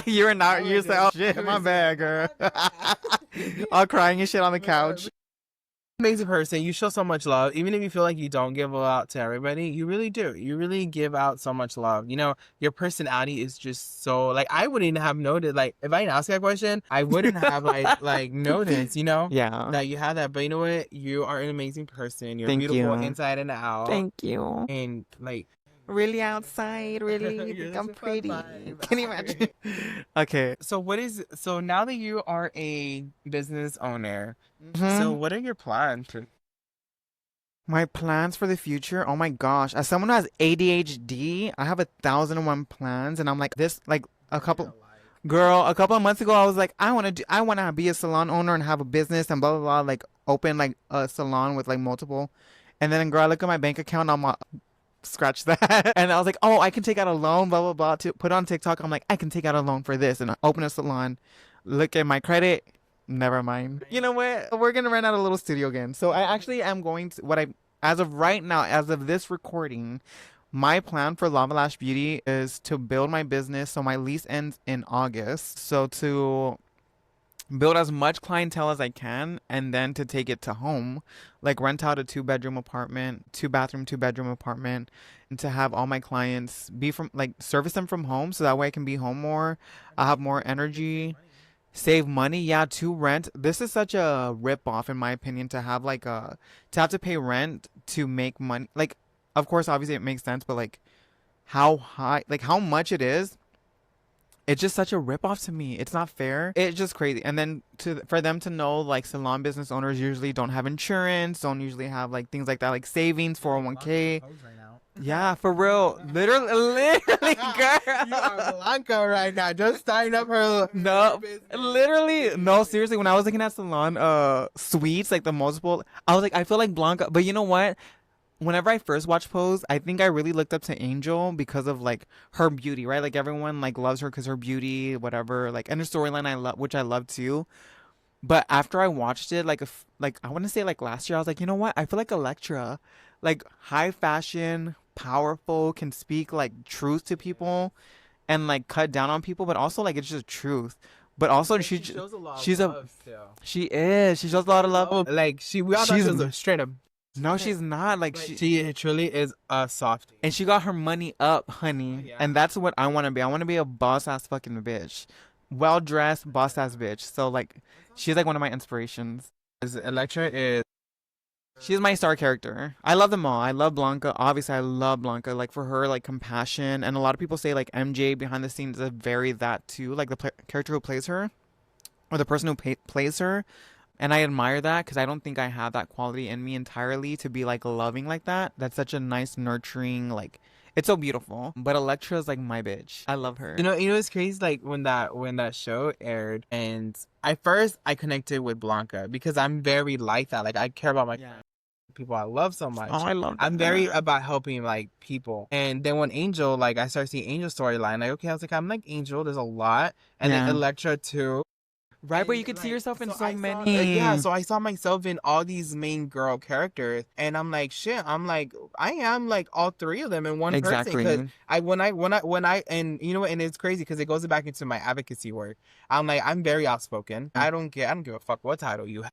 You were not. You said, "Oh shit, my bad, girl." All crying and shit on the couch. Amazing person. You show so much love, even if you feel like you don't give out to everybody. You really do. You really give out so much love. You know, your personality is just so like I wouldn't have noted. Like if I didn't ask that question, I wouldn't have like noticed. You know, that you have that. But you know what? You are an amazing person. You're beautiful inside and out. Thank you. And like. Really outside, really you think I'm pretty. Can you imagine? Okay. So now that you are a business owner, so what are your plans? My plans for the future? Oh my gosh. As someone who has ADHD, I have 1,001 plans, and I'm like this like a couple of months ago I was like, I want to be a salon owner and have a business and blah blah blah, like open like a salon with like multiple. And then girl, I look at my bank account and I'm like, scratch that. And I was like, oh, I can take out a loan, blah, blah, blah, to put on TikTok. I'm like, I can take out a loan for this and open a salon. Look at my credit. Never mind. You know what? We're going to rent out a little studio again. So I actually am going to, as of right now, as of this recording, my plan for Lava Lash Beauty is to build my business. So my lease ends in August. So to build as much clientele as I can, and then to take it to home, like rent out a 2-bedroom apartment, 2-bathroom, 2-bedroom apartment, and to have all my clients be from like service them from home, so that way I can be home more. I'll have more energy, save money. Yeah, to rent. This is such a rip off in my opinion to have to have to pay rent to make money. Like, of course, obviously it makes sense, but like how high, like how much it is. It's just such a ripoff to me. It's not fair. It's just crazy. And then for them to know, like, salon business owners usually don't have insurance, don't usually have, like, things like that, like savings, 401k. Yeah, for real. Literally, girl. You are Blanca right now. Just sign up her. No, literally. No, seriously. When I was looking at salon suites, like the multiple, I was like, I feel like Blanca. But you know what? Whenever I first watched Pose, I think I really looked up to Angel because of like her beauty, right? Like everyone like loves her because her beauty, whatever. Like, and her storyline I love, which I love too. But after I watched it, like I want to say like last year, I was like, you know what? I feel like Electra, like high fashion, powerful, can speak like truth to people, and like cut down on people, but also like it's just truth. But also she shows a lot of love, she shows a lot of love. Like we all thought she was a straight up No, she's not. Like she truly is a softie. And she got her money up, honey. Oh, yeah. And that's what I want to be. I want to be a boss ass fucking bitch. Well dressed, boss ass bitch. So like, she's like one of my inspirations. Electra is. She's my star character. I love them all. I love Blanca. Obviously, I love Blanca. Like for her, like compassion. And a lot of people say like MJ behind the scenes is very that too. Like the character who plays her, or the person who plays her. And I admire that because I don't think I have that quality in me entirely to be like loving like that. That's such a nice, nurturing, like it's so beautiful. But Electra's like my bitch. I love her. You know it's crazy. Like when that show aired, and I connected with Blanca because I'm very like that. Like I care about my people I love so much. Oh, I love that. I'm very about helping like people. And then when Angel, like I started seeing Angel's storyline, like okay, I was like I'm like Angel. There's a lot, and then Electra too. Right, but you could see yourself in so many. So I saw myself in all these main girl characters, and I'm like, shit. I'm like, I am like all three of them in one person. Because when I, and you know what, and it's crazy because it goes back into my advocacy work. I'm like, I'm very outspoken. I don't give a fuck what title you have.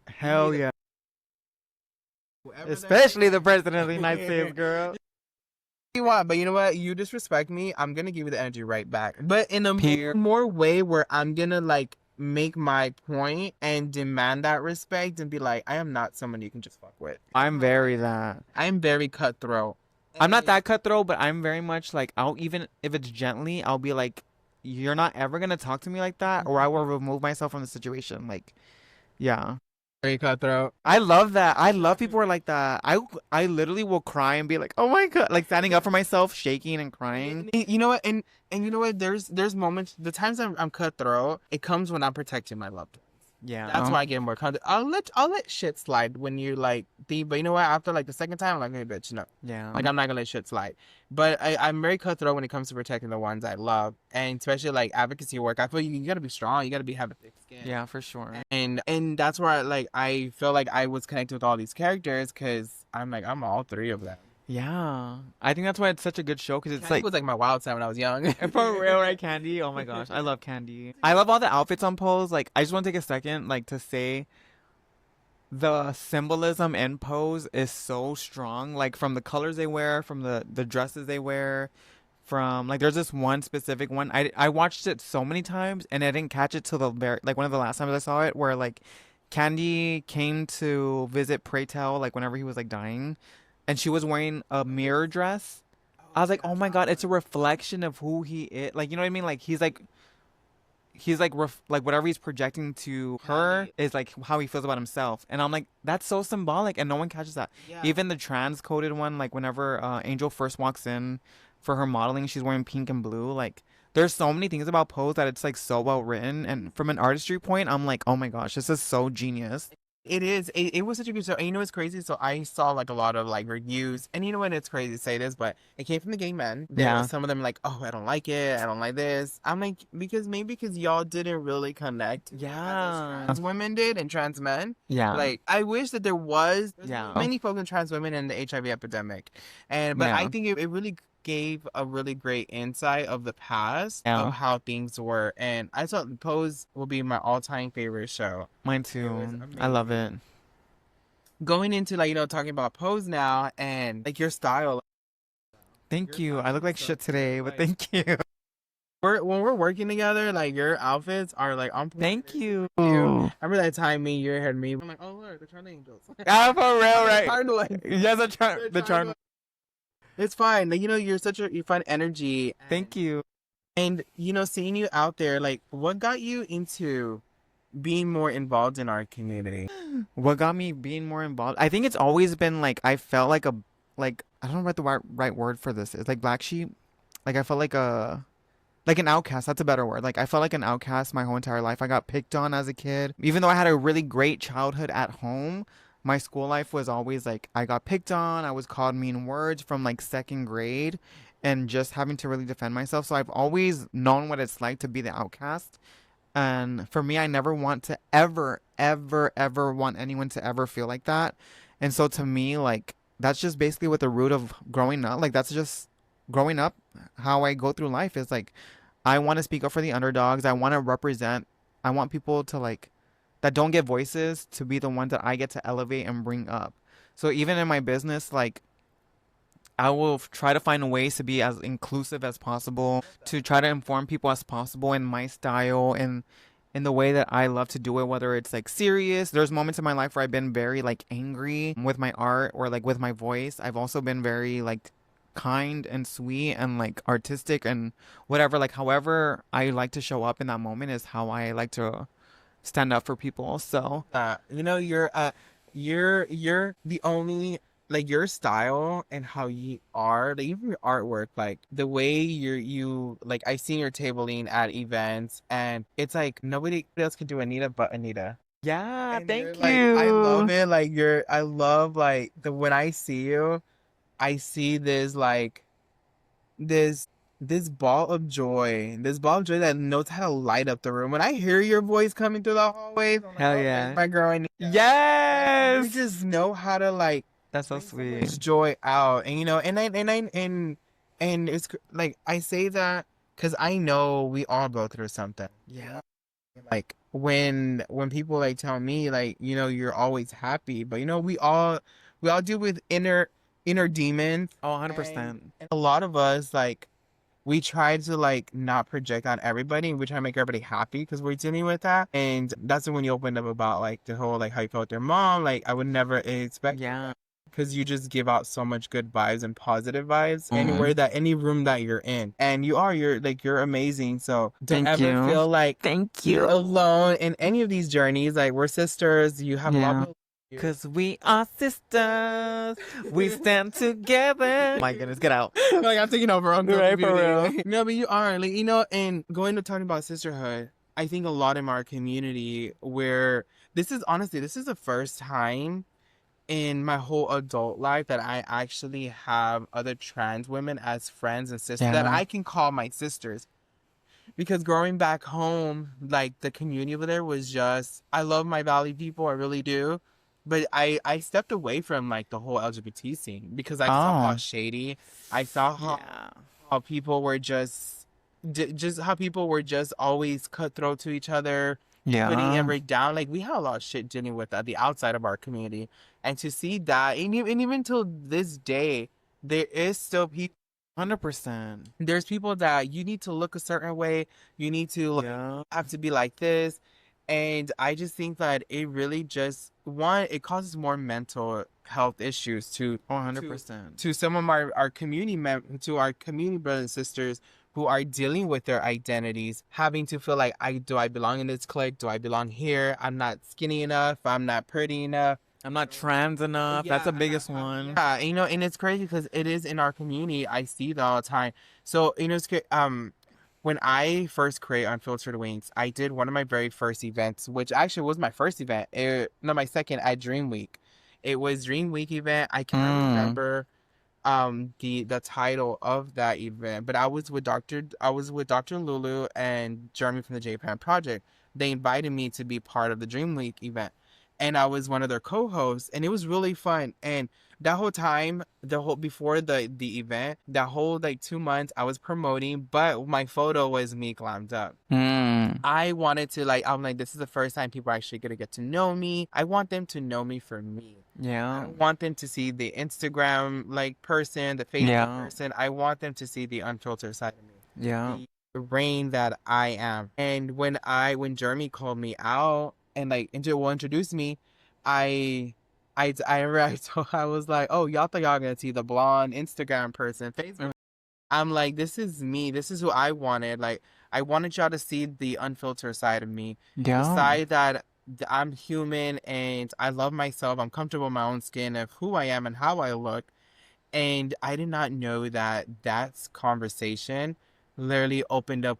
Hell yeah. Especially the president of the United States, girl. You want, but you know what? You disrespect me, I'm gonna give you the energy right back. But in a more way where I'm gonna like make my point and demand that respect and be like, I am not someone you can just fuck with. I'm very that. I'm very cutthroat. I'm not that cutthroat, but I'm very much like, I'll even if it's gently, I'll be like, you're not ever gonna talk to me like that, or I will remove myself from the situation. Like, yeah. Very cutthroat. I love that. I love people who are like that. I literally will cry and be like, oh my god, like standing up for myself, shaking and crying. You know what? And you know what? There's moments. The times I'm cutthroat, it comes when I'm protecting my loved ones. Yeah, that's why I get more content. I'll let shit slide when you like but you know what? After like the second time, I'm like, hey bitch, no. Yeah. Like I'm not gonna let shit slide. But I'm very cutthroat when it comes to protecting the ones I love, and especially like advocacy work. I feel you gotta be strong. You gotta have a thick skin. Yeah, for sure. And that's where I feel like I was connected with all these characters because I'm all three of them. Yeah, I think that's why it's such a good show because it's Candy was like my wild side when I was young. For real, right? Candy. Oh my gosh, I love Candy. I love all the outfits on Pose. Like, I just want to take a second, like, to say the symbolism in Pose is so strong. Like, from the colors they wear, from the dresses they wear, from like, there's this one specific one. I watched it so many times and I didn't catch it till the very one of the last times I saw it, where like Candy came to visit Pray Tell, like whenever he was like dying. And she was wearing a mirror dress. I was like, oh my god, it's a reflection of who he is. Like, you know what I mean? Like, he's like whatever he's projecting to her is like how he feels about himself. And I'm like, that's so symbolic, and no one catches that. Yeah. Even the trans-coded one, like whenever Angel first walks in for her modeling, she's wearing pink and blue. Like, there's so many things about Pose that it's like so well written. And from an artistry point, I'm like, oh my gosh, this is so genius. It is. It was such a good show. And you know what's crazy? So I saw like a lot of like reviews, and you know what? It's crazy to say this, but it came from the gay men. Yeah. Some of them like, oh, I don't like it. I don't like this. I'm like, because y'all didn't really connect. Yeah. Trans women did and trans men. Yeah. Like, I wish that there was yeah. many folk and trans women in the HIV epidemic, but I think it really gave a really great insight of the past of how things were, and I thought Pose will be my all-time favorite show. Mine too. I love it. Going into like talking about Pose now and like your style. Thank you. I look like shit today, but thank you. When we're working together, like your outfits are like on point. Thank you. I remember that time you had me. I'm like, oh look, the Charlie Angels. Ah, for real, right? Yes, the charm. It's fine. Like, you find energy. Thank you. And, seeing you out there, like, what got you into being more involved in our community? What got me being more involved? I think it's always been, like, I felt like I don't know what the right word for this is. Like, black sheep. Like, I felt like an outcast. That's a better word. Like, I felt like an outcast my whole entire life. I got picked on as a kid. Even though I had a really great childhood at home, my school life was always like, I got picked on. I was called mean words from like second grade and just having to really defend myself. So I've always known what it's like to be the outcast. And for me, I never want to ever want anyone to ever feel like that. And so to me, like, that's just basically what the root of growing up. Like, that's just growing up. How I go through life is like, I want to speak up for the underdogs. I want to represent. I want people to like, that don't get voices to be the ones that I get to elevate and bring up. So even in my business, like I will try to find ways to be as inclusive as possible, to try to inform people as possible in my style and in the way that I love to do it, whether it's like serious. There's moments in my life where I've been very like angry with my art or like with my voice. I've also been very like kind and sweet and like artistic and whatever. Like however I like to show up in that moment is how I like to stand up for people. So You know, you're the only like your style and how you are, like even your artwork, like the way you like I've seen your tabling at events and it's like nobody else can do Anita but Anita. yeah, And you're thank like I love you. it. Like I love like the when I see you, I see this this ball of joy, this ball of joy that knows how to light up the room. When I hear your voice coming through the hallways, I'm like, Hell oh, there's yeah. my girl Anita. Like you Yes. just know how to like That's so bring so sweet. much joy out, and you know, and it's like I say that because I know we all go through something. Yeah. Like when people like tell me like you know you're always happy, but you know we all deal with inner demons, Oh, and 100%. a lot of us like we try to like not project on everybody. We try to make everybody happy because we're dealing with that. And that's when you opened up about like the whole like how you felt with your mom. Like I would never expect Yeah. because you just give out so much good vibes and positive vibes anywhere that any room that you're in. And you're amazing. So don't Thank ever you. feel like Thank you're you. alone in any of these journeys. Like we're sisters. You have a lot Yeah. of you. Cause we are sisters. We stand together. My goodness, get out. Like I'm taking over Unfiltered Right, for Beauty. real. Like, no, but you are like you know, and going to talking about sisterhood, I think a lot in our community where this is the first time in my whole adult life that I actually have other trans women as friends and sisters that Yeah. I can call my sisters. Because growing back home, like the community over there was just I love my Valley people, I really do. But I stepped away from like the whole LGBT scene because I saw how Oh. shady, I saw Yeah. how people were just how people were just always cutthroat to each other, putting Yeah. every down. Like we had a lot of shit dealing with at the outside of our community, and to see that, and even till this day, there is still people. 100%. There's people that you need to look a certain way. You need to like Yeah. have to be like this, and I just think that it really just one it causes more mental health issues Oh, to 100%. to some of our to our community brothers and sisters who are dealing with their identities, having to feel like I belong in this clique? Do I belong here? I'm not skinny enough. I'm not pretty enough. I'm not trans enough. That's Yeah, the biggest one. yeah, you know, and it's crazy because it is in our community. I see that all the time. So, you know, when I first created Unfiltered Wings, I did one of my very first events, which actually was my first event. No, my second at Dream Week. It was Dream Week event. I can't Mm. remember the title of that event, but I was with Dr. Lulu and Jeremy from the Japan Project. They invited me to be part of the Dream Week event, and I was one of their co-hosts, and it was really fun. And that whole time, the whole before the event, that whole like 2 months, I was promoting, but my photo was me glammed up. Mm. I wanted to like I'm like this is the first time people are actually gonna get to know me. I want them to know me for me. I Yeah. don't want them to see the Instagram like person, the Facebook Yeah. person. I want them to see the unfiltered side of me. Yeah. The rain that I am. And when Jeremy called me out and like introduced me, I remember I was like, oh, y'all thought y'all gonna see the blonde Instagram person, Facebook. I'm like, this is me. This is who I wanted. Like, I wanted y'all to see the unfiltered side of me, the Yeah. side that I'm human and I love myself. I'm comfortable in my own skin of who I am and how I look. And I did not know that that's conversation literally opened up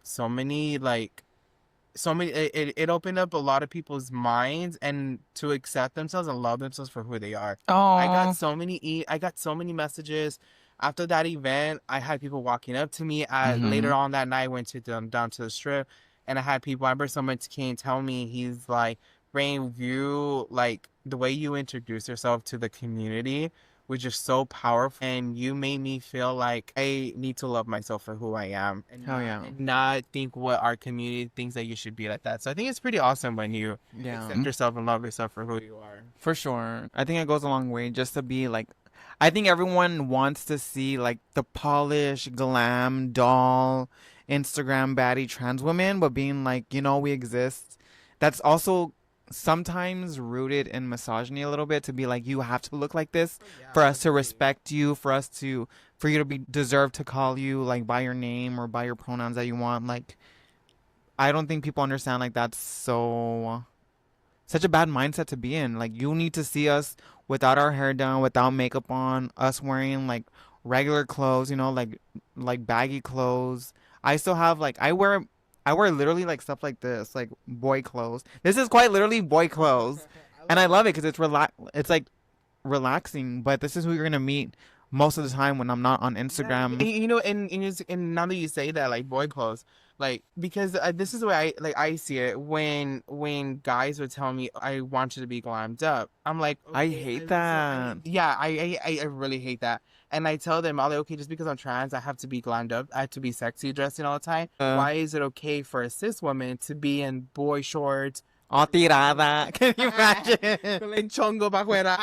it opened up a lot of people's minds and to accept themselves and love themselves for who they are. Oh. I got so many messages after that event. I had people walking up to me at Mm-hmm. later on that night. Went to them down to the strip, and I had people. I remember someone came tell me he's like, Rain, you like the way you introduce yourself to the community which is so powerful. And you made me feel like I need to love myself for who I am. And and not think what our community thinks that you should be like that. So I think it's pretty awesome when you accept yourself and love yourself for who you are. For sure. I think it goes a long way just to be like, I think everyone wants to see like the polished, glam, doll, Instagram baddie trans women, but being like, you know, we exist. That's also sometimes rooted in misogyny a little bit, to be like, you have to look like this for us to respect you, for you to be deserve to call you like by your name or by your pronouns that you want. Like, I don't think people understand like that's such a bad mindset to be in. Like, you need to see us without our hair done, without makeup on, us wearing like regular clothes, you know, like baggy clothes. I still have like I wear literally like stuff like this, like boy clothes. This is quite literally boy clothes. And I love it because it's like relaxing, but this is who you're going to meet most of the time when I'm not on Instagram. You know, and now that you say that, like boy clothes, like, because this is the way I see it. When guys would tell me, I want you to be glammed up, I'm like, okay, I hate that. I really hate that. And I tell them, I'm like, okay, just because I'm trans, I have to be glammed up. I have to be sexy dressing all the time. Why is it okay for a cis woman to be in boy shorts? All tirada. Can you imagine?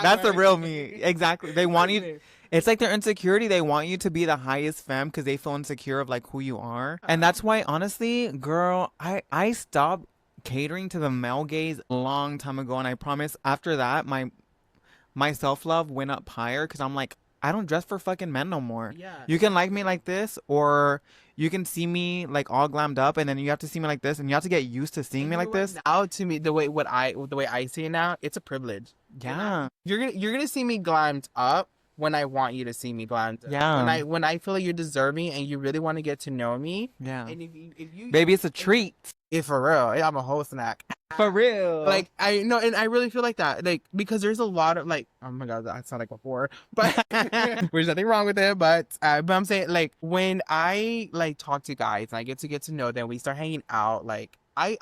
That's the real me. Exactly. They want you. It's like their insecurity. They want you to be the highest femme because they feel insecure of like who you are. And that's why, honestly, girl, I stopped catering to the male gaze a long time ago. And I promise after that, my self-love went up higher because I'm like, I don't dress for fucking men no more. Yeah. You can like me like this, or you can see me like all glammed up, and then you have to see me like this, and you have to get used to seeing me like this. Now, to me, the way I see it now, it's a privilege. Yeah. You're gonna see me glammed up when I want you to see me glammed up. Yeah. When I feel like you're deserving and you really want to get to know me. Yeah. And if you baby, it's a treat. If for real, I'm a whole snack. For real. Like, I know, and I really feel like that. Like, because there's a lot of like, oh my God, that sounded like before, but there's nothing wrong with it. But I'm saying, like, when I like talk to guys and I get to know them, we start hanging out, like, I'll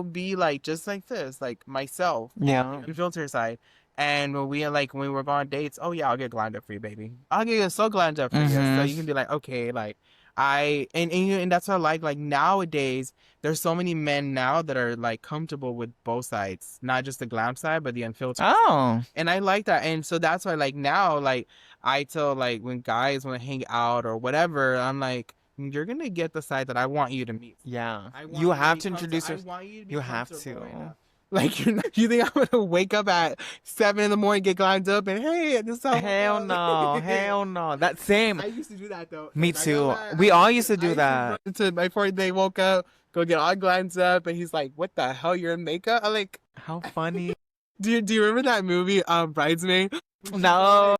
be like just like this, like myself. Yeah. The filter side. And when we were going on dates, oh yeah, I'll get glammed up for you, baby. I'll get so glammed up for you. So you can be like, okay, like and that's what I like nowadays, there's so many men now that are like comfortable with both sides, not just the glam side, but the unfiltered side. And I like that. And so that's why like now, like I tell like when guys want to hang out or whatever, I'm like, you're gonna get the side that I want you to meet. Yeah. You have to introduce yourself. You have to. Like, you think I'm gonna wake up at 7 in the morning, get glammed up, and hey, this is hell no, hell no. That same. I used to do that though. Me too. We all used to do that. Before they woke up, go get all glammed up, and he's like, "What the hell? You're in makeup?" I'm like, how funny. Do you remember that movie, Bridesmaid? No.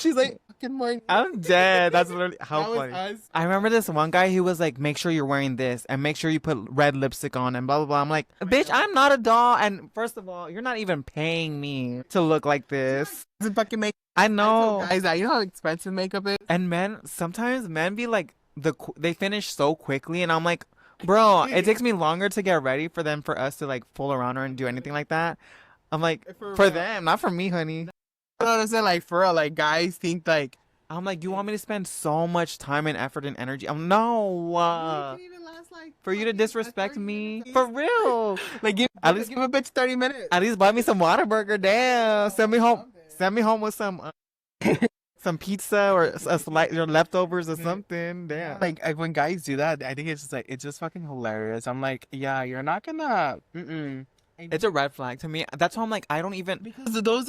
She's like, good morning. I'm dead. That's literally how funny. I remember this one guy who was like, make sure you're wearing this and make sure you put red lipstick on and blah, blah, blah. I'm like, bitch, I'm not a doll. And first of all, you're not even paying me to look like this. Fucking makeup. I know. Guys, you know how expensive makeup is? And sometimes men be like, they finish so quickly. And I'm like, bro, it takes me longer to get ready for us to like fool around or and do anything like that. I'm like, for them, not for me, honey. I don't understand, like, for real, like, guys think, like... I'm like, you want me to spend so much time and effort and energy? No. For you to disrespect me? For real. Like, give a bitch 30 minutes. At least buy me some Whataburger. Damn. Send me home. Send me home with some pizza or your leftovers or something. Damn. Like, when guys do that, I think it's just, like, it's just fucking hilarious. I'm like, yeah, you're not gonna... It's a red flag to me. That's why I'm like, I don't even... Because those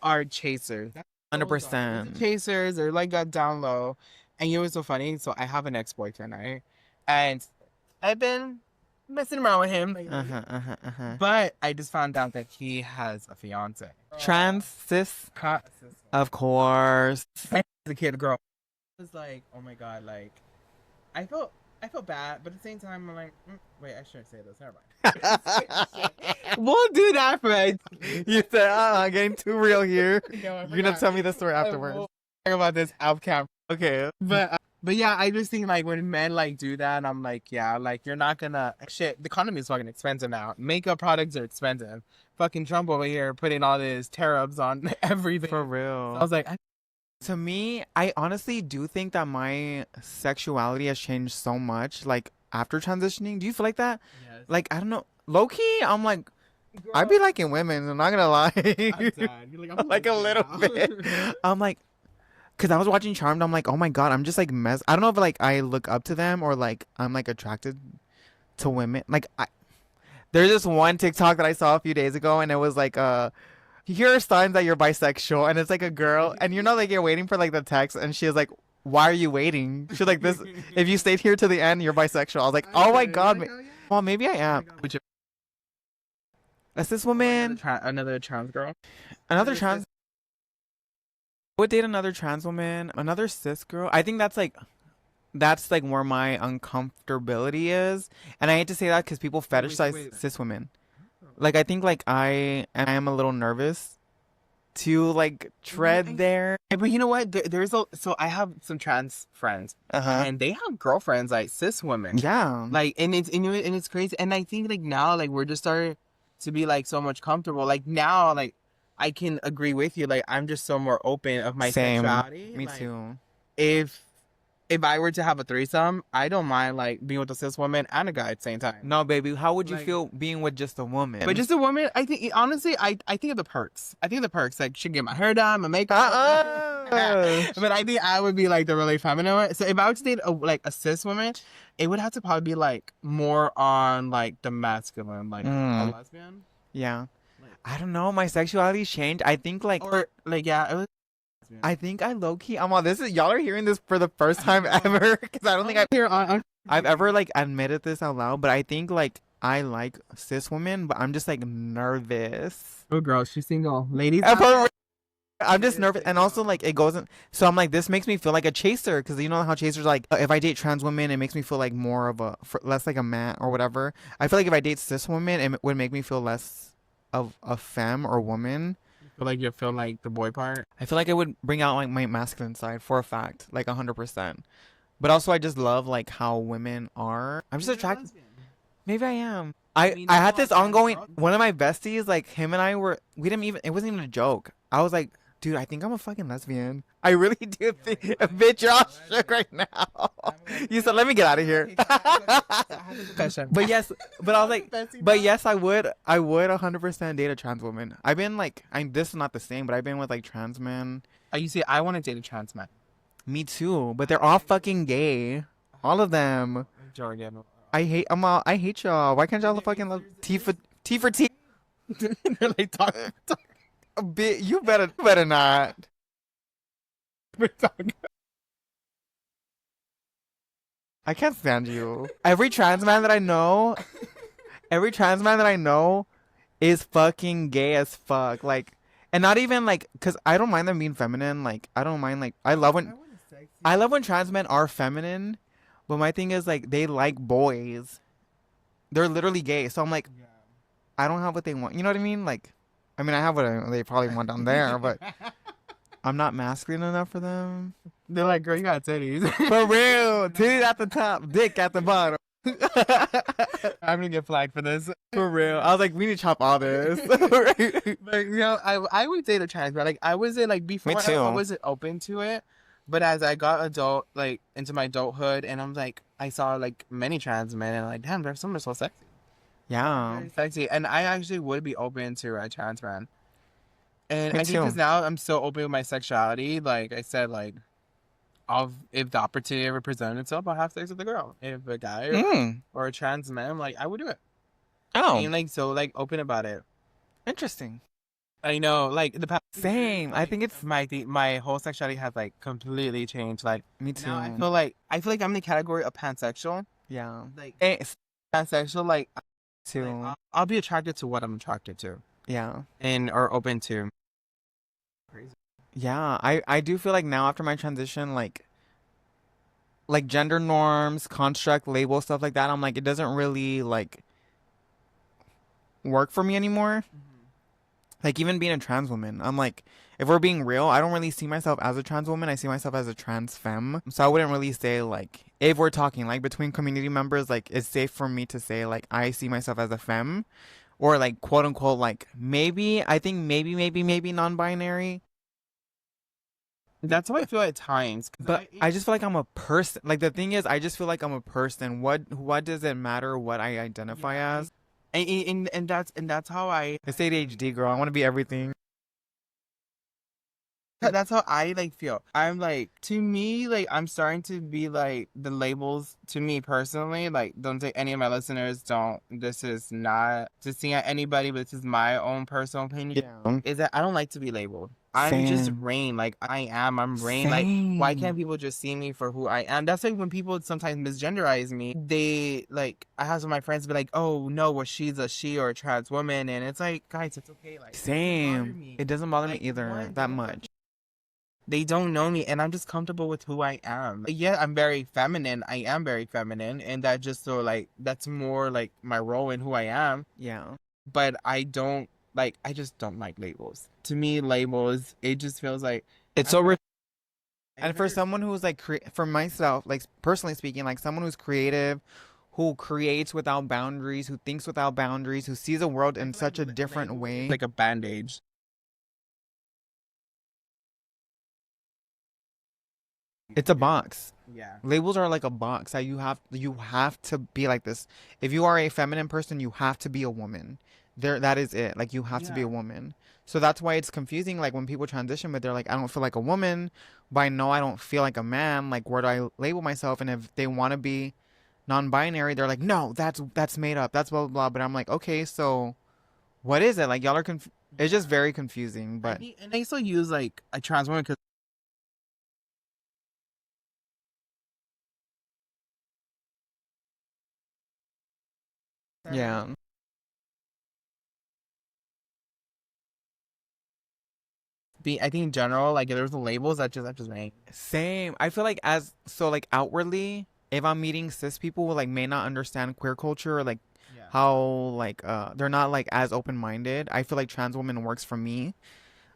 are chasers. 100%. Chasers, they're like got down low. And you know what's so funny? So I have an ex-boyfriend, right? And I've been messing around with him. But I just found out that he has a fiance. Trans cis? Of course. The kid, girl. It was like, oh my God, like, I felt bad, but at the same time, I'm like, wait, I shouldn't say this. Never mind. We'll do that, Fred. You said, I'm getting too real here. You're going to tell me the story afterwards. We'll talk about this off camera. Okay. But But yeah, I just think like when men like do that, I'm like, yeah, like you're not gonna shit. The economy is fucking expensive now. Makeup products are expensive. Fucking Trump over here putting all these tariffs on everything. For So I real. was like, To me, I honestly do think that my sexuality has changed so much, like after transitioning. Do you feel like that? yes. Like, I don't know. Low key, I'm like, I Girl, be liking women. I'm not gonna lie. I'm done. You're like, I'm Like a lesbian little now. bit. I'm like, cause I was watching Charmed. I'm like, oh my god, I'm just like mess. I don't know if like I look up to them or like I'm like attracted to women. There's this one TikTok that I saw a few days ago, and it was like, here are signs that you're bisexual, and it's like a girl, and you know, like you're waiting for like the text, and she was like, why are you waiting? She's like, this, if you stayed here to the end, you're bisexual. I was like, oh my god, well, maybe I am. Is this woman? Another trans girl. Another trans. Would date another trans woman, another cis girl. I think that's like where my uncomfortability is, and I hate to say that because people fetishize cis women. Like I think like I am a little nervous to like tread there. But you know what? So I have some trans friends, and they have girlfriends like cis women. Yeah. Like, and it's crazy. And I think like now, like we're just starting to be like so much comfortable. Like now, like I can agree with you. Like I'm just so more open of my Same. sexuality. Me Like, too. If I were to have a threesome, I don't mind like being with a cis woman and a guy at the same time. No, baby. How would you Like- feel being with just a woman? But just a woman, I think honestly, I think of the perks. I think of the perks. Like, should get my hair done, my makeup. But I think I would be like the really feminine one. So if I were to date a cis woman, it would have to probably be like more on like the masculine, like a lesbian. Yeah. I don't know. My sexuality's changed. I think like Or like yeah, it was. I think I low key. I'm on this. Y'all are hearing this for the first time ever because I don't think I've ever like admitted this out loud. But I think like I like cis women, but I'm just like nervous. Oh girl, she's single. Ladies. I'm just nervous, and also like it goes in. So I'm like, this makes me feel like a chaser because you know how chasers like if I date trans women, it makes me feel like more of less like a man or whatever. I feel like if I date cis women, it would make me feel less of a femme or woman. Like you feel like the boy part. I feel like it would bring out like my masculine side for a fact, like 100%. But also, I just love like how women are. I'm just attracted. Maybe I am. I had this ongoing. One of my besties, like him and I we didn't even. It wasn't even a joke. I was like, dude, I think I'm a fucking lesbian. I really do think. Bitch, you're all shook right now. You said, let me get out of here. But yes, but I was like, but yes, I would 100% date a trans woman. I've been like, this is not the same, but I've been with like trans men. You see, I want to date a trans man. Me too, but they're all fucking gay. All of them. Jordan. I hate y'all. Why can't y'all fucking love T for T? They're like talk. A bit. You better not. I can't stand you. Every trans man that I know is fucking gay as fuck. Like, and not even like, cause I don't mind them being feminine. Like, I don't mind like, I love when trans men are feminine, but my thing is like they like boys. They're literally gay, so I'm like, I don't have what they want. You know what I mean? Like, I mean, I have what they probably want down there, but I'm not masculine enough for them. They're like, girl, you got titties. For real. Titties at the top, dick at the bottom. I'm gonna get flagged for this. For real. I was like, we need to chop all this. Like, you know, I would date a trans man. Like, I wasn't like before. Me too. I wasn't open to it, but as I got into my adulthood, and I'm like, I saw like many trans men, and I'm like, damn, some are so sexy. Yeah. Very sexy, and I actually would be open to a trans man. And Me I think too. because now I'm so open with my sexuality, like I said, like, if the opportunity ever presented itself, I'll have sex with a girl. If a guy or a trans man, like, I would do it. Oh. And like so, like, open about it. Interesting. I know, like the past. Same. I think it's my whole sexuality has like completely changed. Like me too. now I feel like I'm in the category of pansexual. Yeah. Like It's pansexual, like too. Like, I'll be attracted to what I'm attracted to. Yeah. And or open to. Crazy. Yeah, I do feel like now after my transition, like gender norms, construct, label, stuff like that, I'm like, it doesn't really like work for me anymore. Like even being a trans woman, I'm like, if we're being real, I don't really see myself as a trans woman. I see myself as a trans femme. So I wouldn't really say like, if we're talking like between community members, like it's safe for me to say like I see myself as a femme or like quote unquote like maybe I think maybe non-binary. That's how I feel at times. But I just feel like I'm a person. Like the thing is, I just feel like I'm a person. What does it matter what I identify as? And that's how I It's ADHD, girl. I want to be everything. that's how I like feel. I'm like, to me, like I'm starting to be like the labels to me personally. Like, don't take any of my listeners. Don't. This is not to see at anybody, but this is my own personal opinion. Yeah. Is that I don't like to be labeled. I'm just Same. Rain. Like I am. I'm Rain. Like why can't people just see me for who I am? That's like when people sometimes misgenderize me. They like I have some of my friends be like, oh no, well she's a she or a trans woman, and it's like, guys, it's okay. Like Same. It doesn't bother me either what? that much. They don't know me, and I'm just comfortable with who I am. Yeah, I'm very feminine. I am very feminine, and that just so like that's more like my role in who I am. Yeah. But I don't like. I just don't like labels. To me, labels. It just feels like It's so. And for someone who's like, for myself, like personally speaking, like someone who's creative, who creates without boundaries, who thinks without boundaries, who sees the world in such a different way. like a bandage. It's a box. Yeah. Labels are like a box that you have to be like this. If you are a feminine person, you have to be a woman. There, that is it. Like you have to be a woman. So that's why it's confusing. Like when people transition, but they're like, I don't feel like a woman, but I know I don't feel like a man. Like where do I label myself? And if they want to be non-binary, they're like, no, that's made up. That's blah blah blah. But I'm like, okay, so what is it? Like y'all are it's just very confusing. But And they still use like a trans woman because yeah. I think in general, like there's the labels that just make. Same. I feel like like outwardly, if I'm meeting cis people who like may not understand queer culture or like how like they're not like as open minded, I feel like trans woman works for me.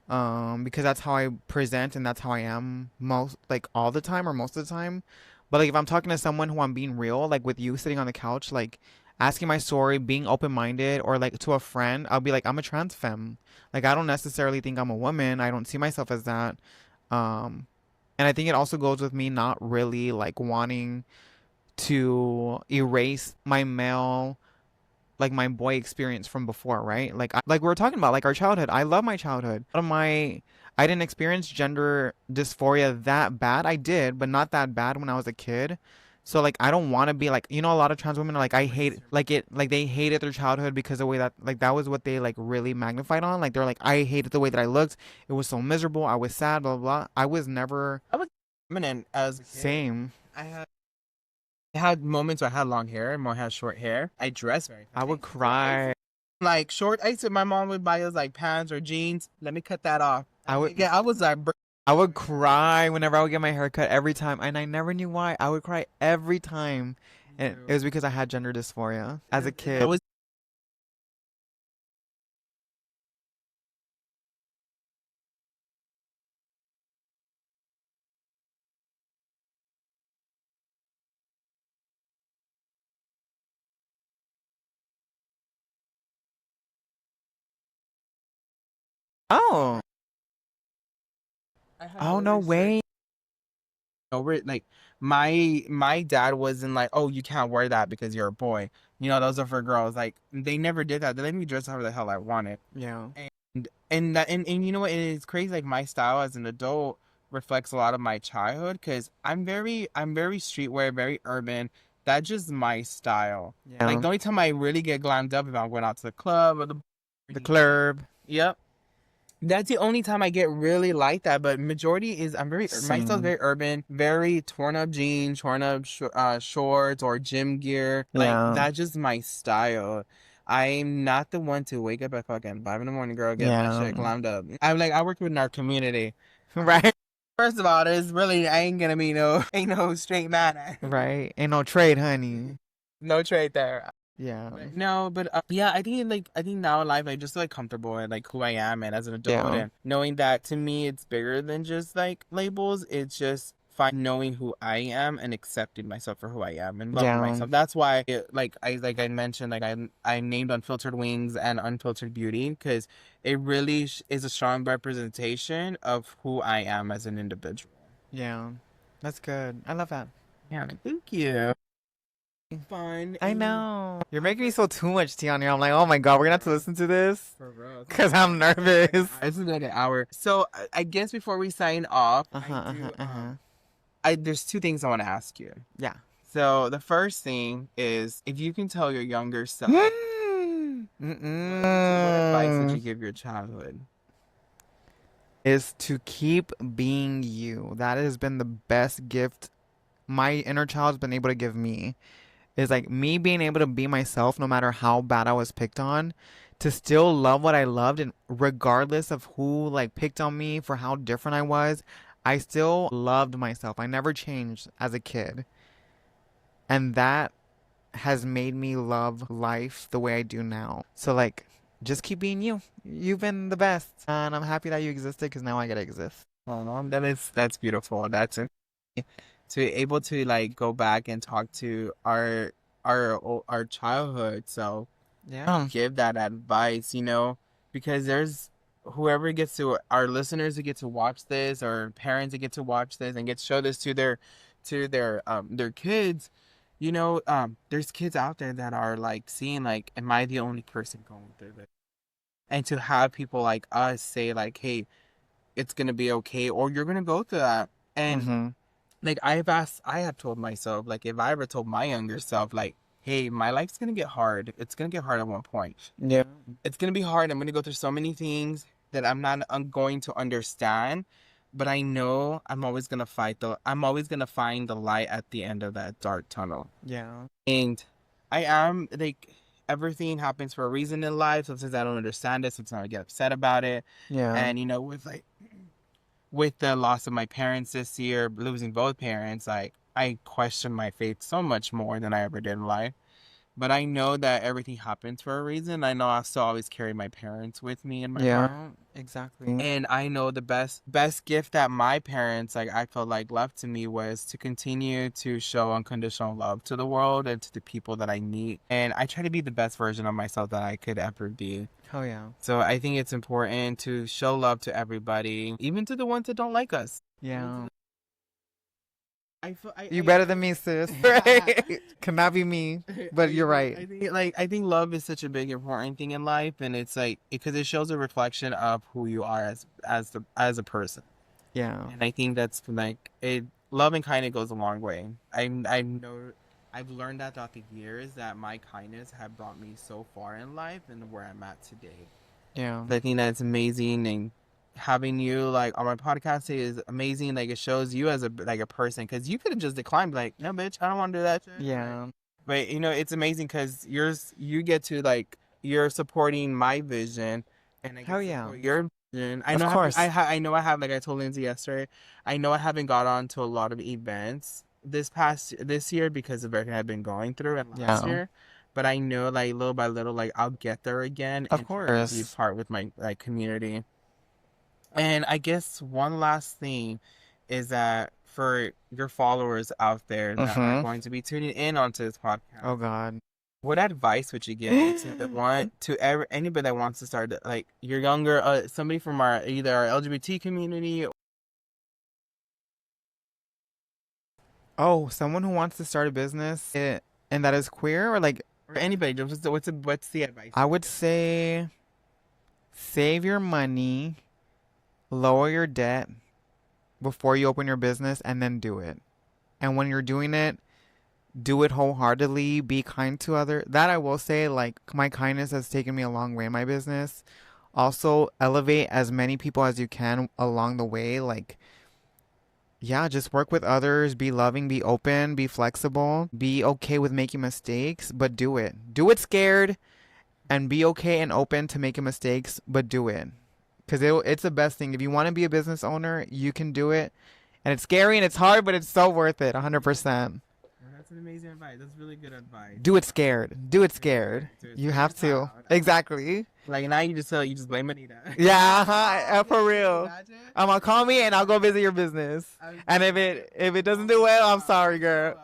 Because that's how I present and that's how I am most like all the time or most of the time. But like if I'm talking to someone who I'm being real, like with you sitting on the couch, like asking my story, being open minded, or like to a friend, I'll be like, I'm a trans femme. Like I don't necessarily think I'm a woman. I don't see myself as that. Um, and I think it also goes with me not really like wanting to erase my male like my boy experience from before, right? Like we were talking about like our childhood. I love my childhood. I didn't experience gender dysphoria that bad. I did, but not that bad when I was a kid. So like I don't want to be like, you know, a lot of trans women are like I hate like they hated their childhood because the way that like that was what they like really magnified on. Like they're like I hated the way that I looked. It was so miserable. I was sad, blah blah, blah. I was never I was feminine as a kid. Same. I had moments where I had long hair and more had short hair. I dressed very I would cry. like short. I said my mom would buy us like pants or jeans. Let me cut that off. I would Yeah, I was like, I would cry whenever I would get my hair cut every time, and I never knew why. I would cry every time, and it was because I had gender dysphoria as a kid. I was. Oh. Oh no way. Over it, like my dad wasn't like, oh, you can't wear that because you're a boy. You know, those are for girls. Like they never did that. They let me dress however the hell I wanted. Yeah. And you know what? It's crazy. Like my style as an adult reflects a lot of my childhood because I'm very streetwear, very urban. That's just my style. Yeah. Like the only time I really get glammed up if I'm going out to the club or The club. Yep. That's the only time I get really like that, but majority is my style's very urban, very torn up jeans, torn up shorts or gym gear. Like that's just my style. I'm not the one to wake up at fucking 5 a.m, girl, get my shit glammed up. I work within our community. Right. First of all, it's really I ain't gonna be ain't no straight man. Right. Ain't no trade, honey. No trade there. Yeah. Yeah, I think now in life I just like comfortable and like who I am and as an adult Yeah. and knowing that to me it's bigger than just like labels. It's just fine knowing who I am and accepting myself for who I am and loving Yeah. myself. That's why like I mentioned like I named Unfiltered Wings and Unfiltered Beauty because it really is a strong representation of who I am as an individual. Yeah. That's good. I love that. Yeah, thank you. Fun. I know. You're making me so too much tea on here. I'm like, oh my God, we're gonna have to listen to this. For real. Because I'm nervous. This is like an hour. So I guess before we sign off, there's two things I want to ask you. Yeah. So the first thing is if you can tell your younger self, what advice would you give your childhood? Is to keep being you. That has been the best gift my inner child's been able to give me. Is like me being able to be myself no matter how bad I was picked on, to still love what I loved, and regardless of who like picked on me for how different I was, I still loved myself. I never changed as a kid. And that has made me love life the way I do now. So like just keep being you. You've been the best. And I'm happy that you existed because now I get to exist. Oh, that's beautiful. That's it. To be able to like go back and talk to our childhood self. Yeah. Give that advice, because there's whoever gets to our listeners who get to watch this or parents that get to watch this and get to show this to their kids, there's kids out there that are like seeing like, am I the only person going through this? And to have people like us say like, hey, it's gonna be okay, or you're gonna go through that. And like I have told myself, like if I ever told my younger self, like, hey, my life's gonna get hard. It's gonna get hard at one point. Yeah. It's gonna be hard. I'm gonna go through so many things that I'm going to understand, but I know I'm always gonna find the light at the end of that dark tunnel. Yeah. And I am like everything happens for a reason in life. Sometimes I don't understand it. Sometimes I get upset about it. Yeah. And with the loss of my parents this year, losing both parents, like I question my faith so much more than I ever did in life. But I know that everything happens for a reason. I know I'll still always carry my parents with me in my heart. Exactly. And I know the best gift that my parents, like I felt like left to me, was to continue to show unconditional love to the world and to the people that I meet. And I try to be the best version of myself that I could ever be. Oh yeah. So I think it's important to show love to everybody, even to the ones that don't like us. Yeah. You you better than me, sis. Right? Cannot be me, but you're right. I think love is such a big important thing in life, and it's like because it shows a reflection of who you are as a person. Yeah. And I think that's like it. Love and kindness goes a long way. I know I've learned that throughout the years that my kindness have brought me so far in life and where I'm at today. Yeah. I think that's amazing, and having you like on my podcast is amazing. Like it shows you as a person, because you could have just declined, like, no bitch, I don't want to do that shit. Yeah. But it's amazing because you get to like you're supporting my vision, and I Hell yeah. your vision. I Of know course. I know I have, like I told Lindsay yesterday, I know I haven't got on to a lot of events this year because of everything I've been going through and last year. But I know like little by little, like I'll get there again. Of course. Be part with my like community. And I guess one last thing is that for your followers out there that are going to be tuning in onto this podcast, oh God, what advice would you give to anybody that wants to start, like you're younger, somebody from either our LGBT community? Oh, someone who wants to start a business and that is queer, or like or anybody? What's the advice? I would say save your money, lower your debt before you open your business, and then do it. And when you're doing it, do it wholeheartedly. Be kind to others. That I will say, like, my kindness has taken me a long way in my business. Also, elevate as many people as you can along the way. Like, yeah, just work with others. Be loving, be open, be flexible. Be okay with making mistakes, but do it. Do it scared, and be okay and open to making mistakes, but do it. Because it's the best thing. If you want to be a business owner, you can do it. And it's scary and it's hard, but it's so worth it, 100%. an amazing advice. That's really good advice. Do it scared. Do it scared. You have to. Exactly. Like now you just blame Anita. Yeah, for real. I'm gonna call me and I'll go visit your business. And if it doesn't do well, I'm sorry, girl.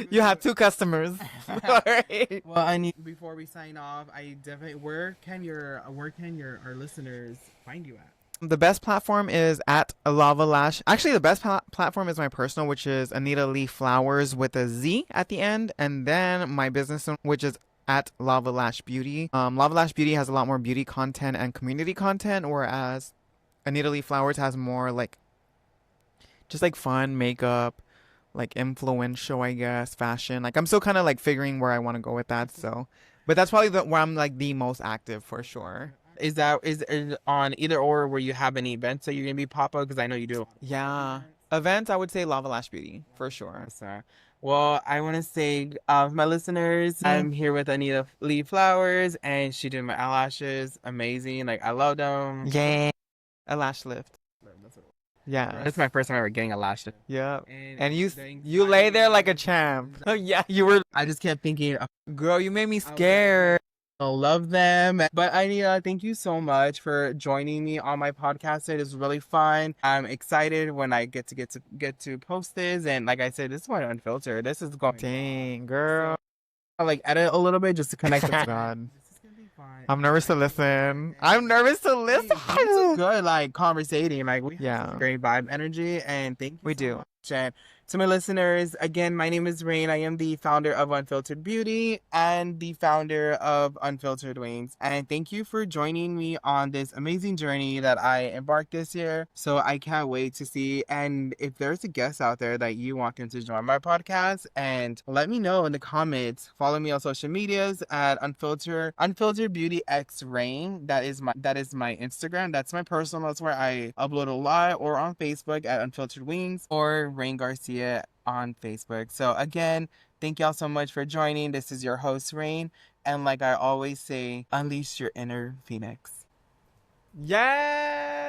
You have 2 customers. Sorry. Well, I need before we sign off, I definitely where can our listeners find you at? The best platform is at Lava Lash. Actually, the best platform is my personal, which is Anita Flowerz with a Z at the end, and then my business one, which is at Lava Lash Beauty. Lava Lash Beauty has a lot more beauty content and community content, whereas Anita Flowerz has more like just like fun makeup, like influential, I guess, fashion. Like I'm still kind of like figuring where I want to go with that. So, but that's probably where I'm like the most active for sure. Is it on either or where you have any events that you're gonna be pop up? Because I know you do. Yeah, events. I would say Lava Lash Beauty for sure. Well, I want to say, my listeners, I'm here with Anita Flowerz, and she did my eyelashes. Amazing. Like, I love them. Yeah. A lash lift. Yeah. That's my first time ever getting a lash lift. Yeah. And you lay there like a champ. Oh, yeah. You were. I just kept thinking, girl, you made me scared. I love them. But Anita, thank you so much for joining me on my podcast. It is really fun. I'm excited when I get to post this. And like I said, this is my Unfiltered. This is going. Dang, girl. I like edit a little bit just to connect with God. This is gonna be fun. I'm nervous to listen. It's a good like conversating. Like we have great vibe energy, and thank you. We do. And to my listeners, again, my name is Rain. I am the founder of Unfiltered Beauty and the founder of Unfiltered Wings. And thank you for joining me on this amazing journey that I embarked this year. So I can't wait to see. And if there's a guest out there that you want them to join my podcast, and let me know in the comments. Follow me on social medias at Unfiltered Beauty X Rain. That is my Instagram. That's my personal. That's where I upload a lot. Or on Facebook at Unfiltered Wings or Rain Garcia on Facebook. So again, thank y'all so much for joining. This is your host, Rain. And like I always say, unleash your inner phoenix. Yes!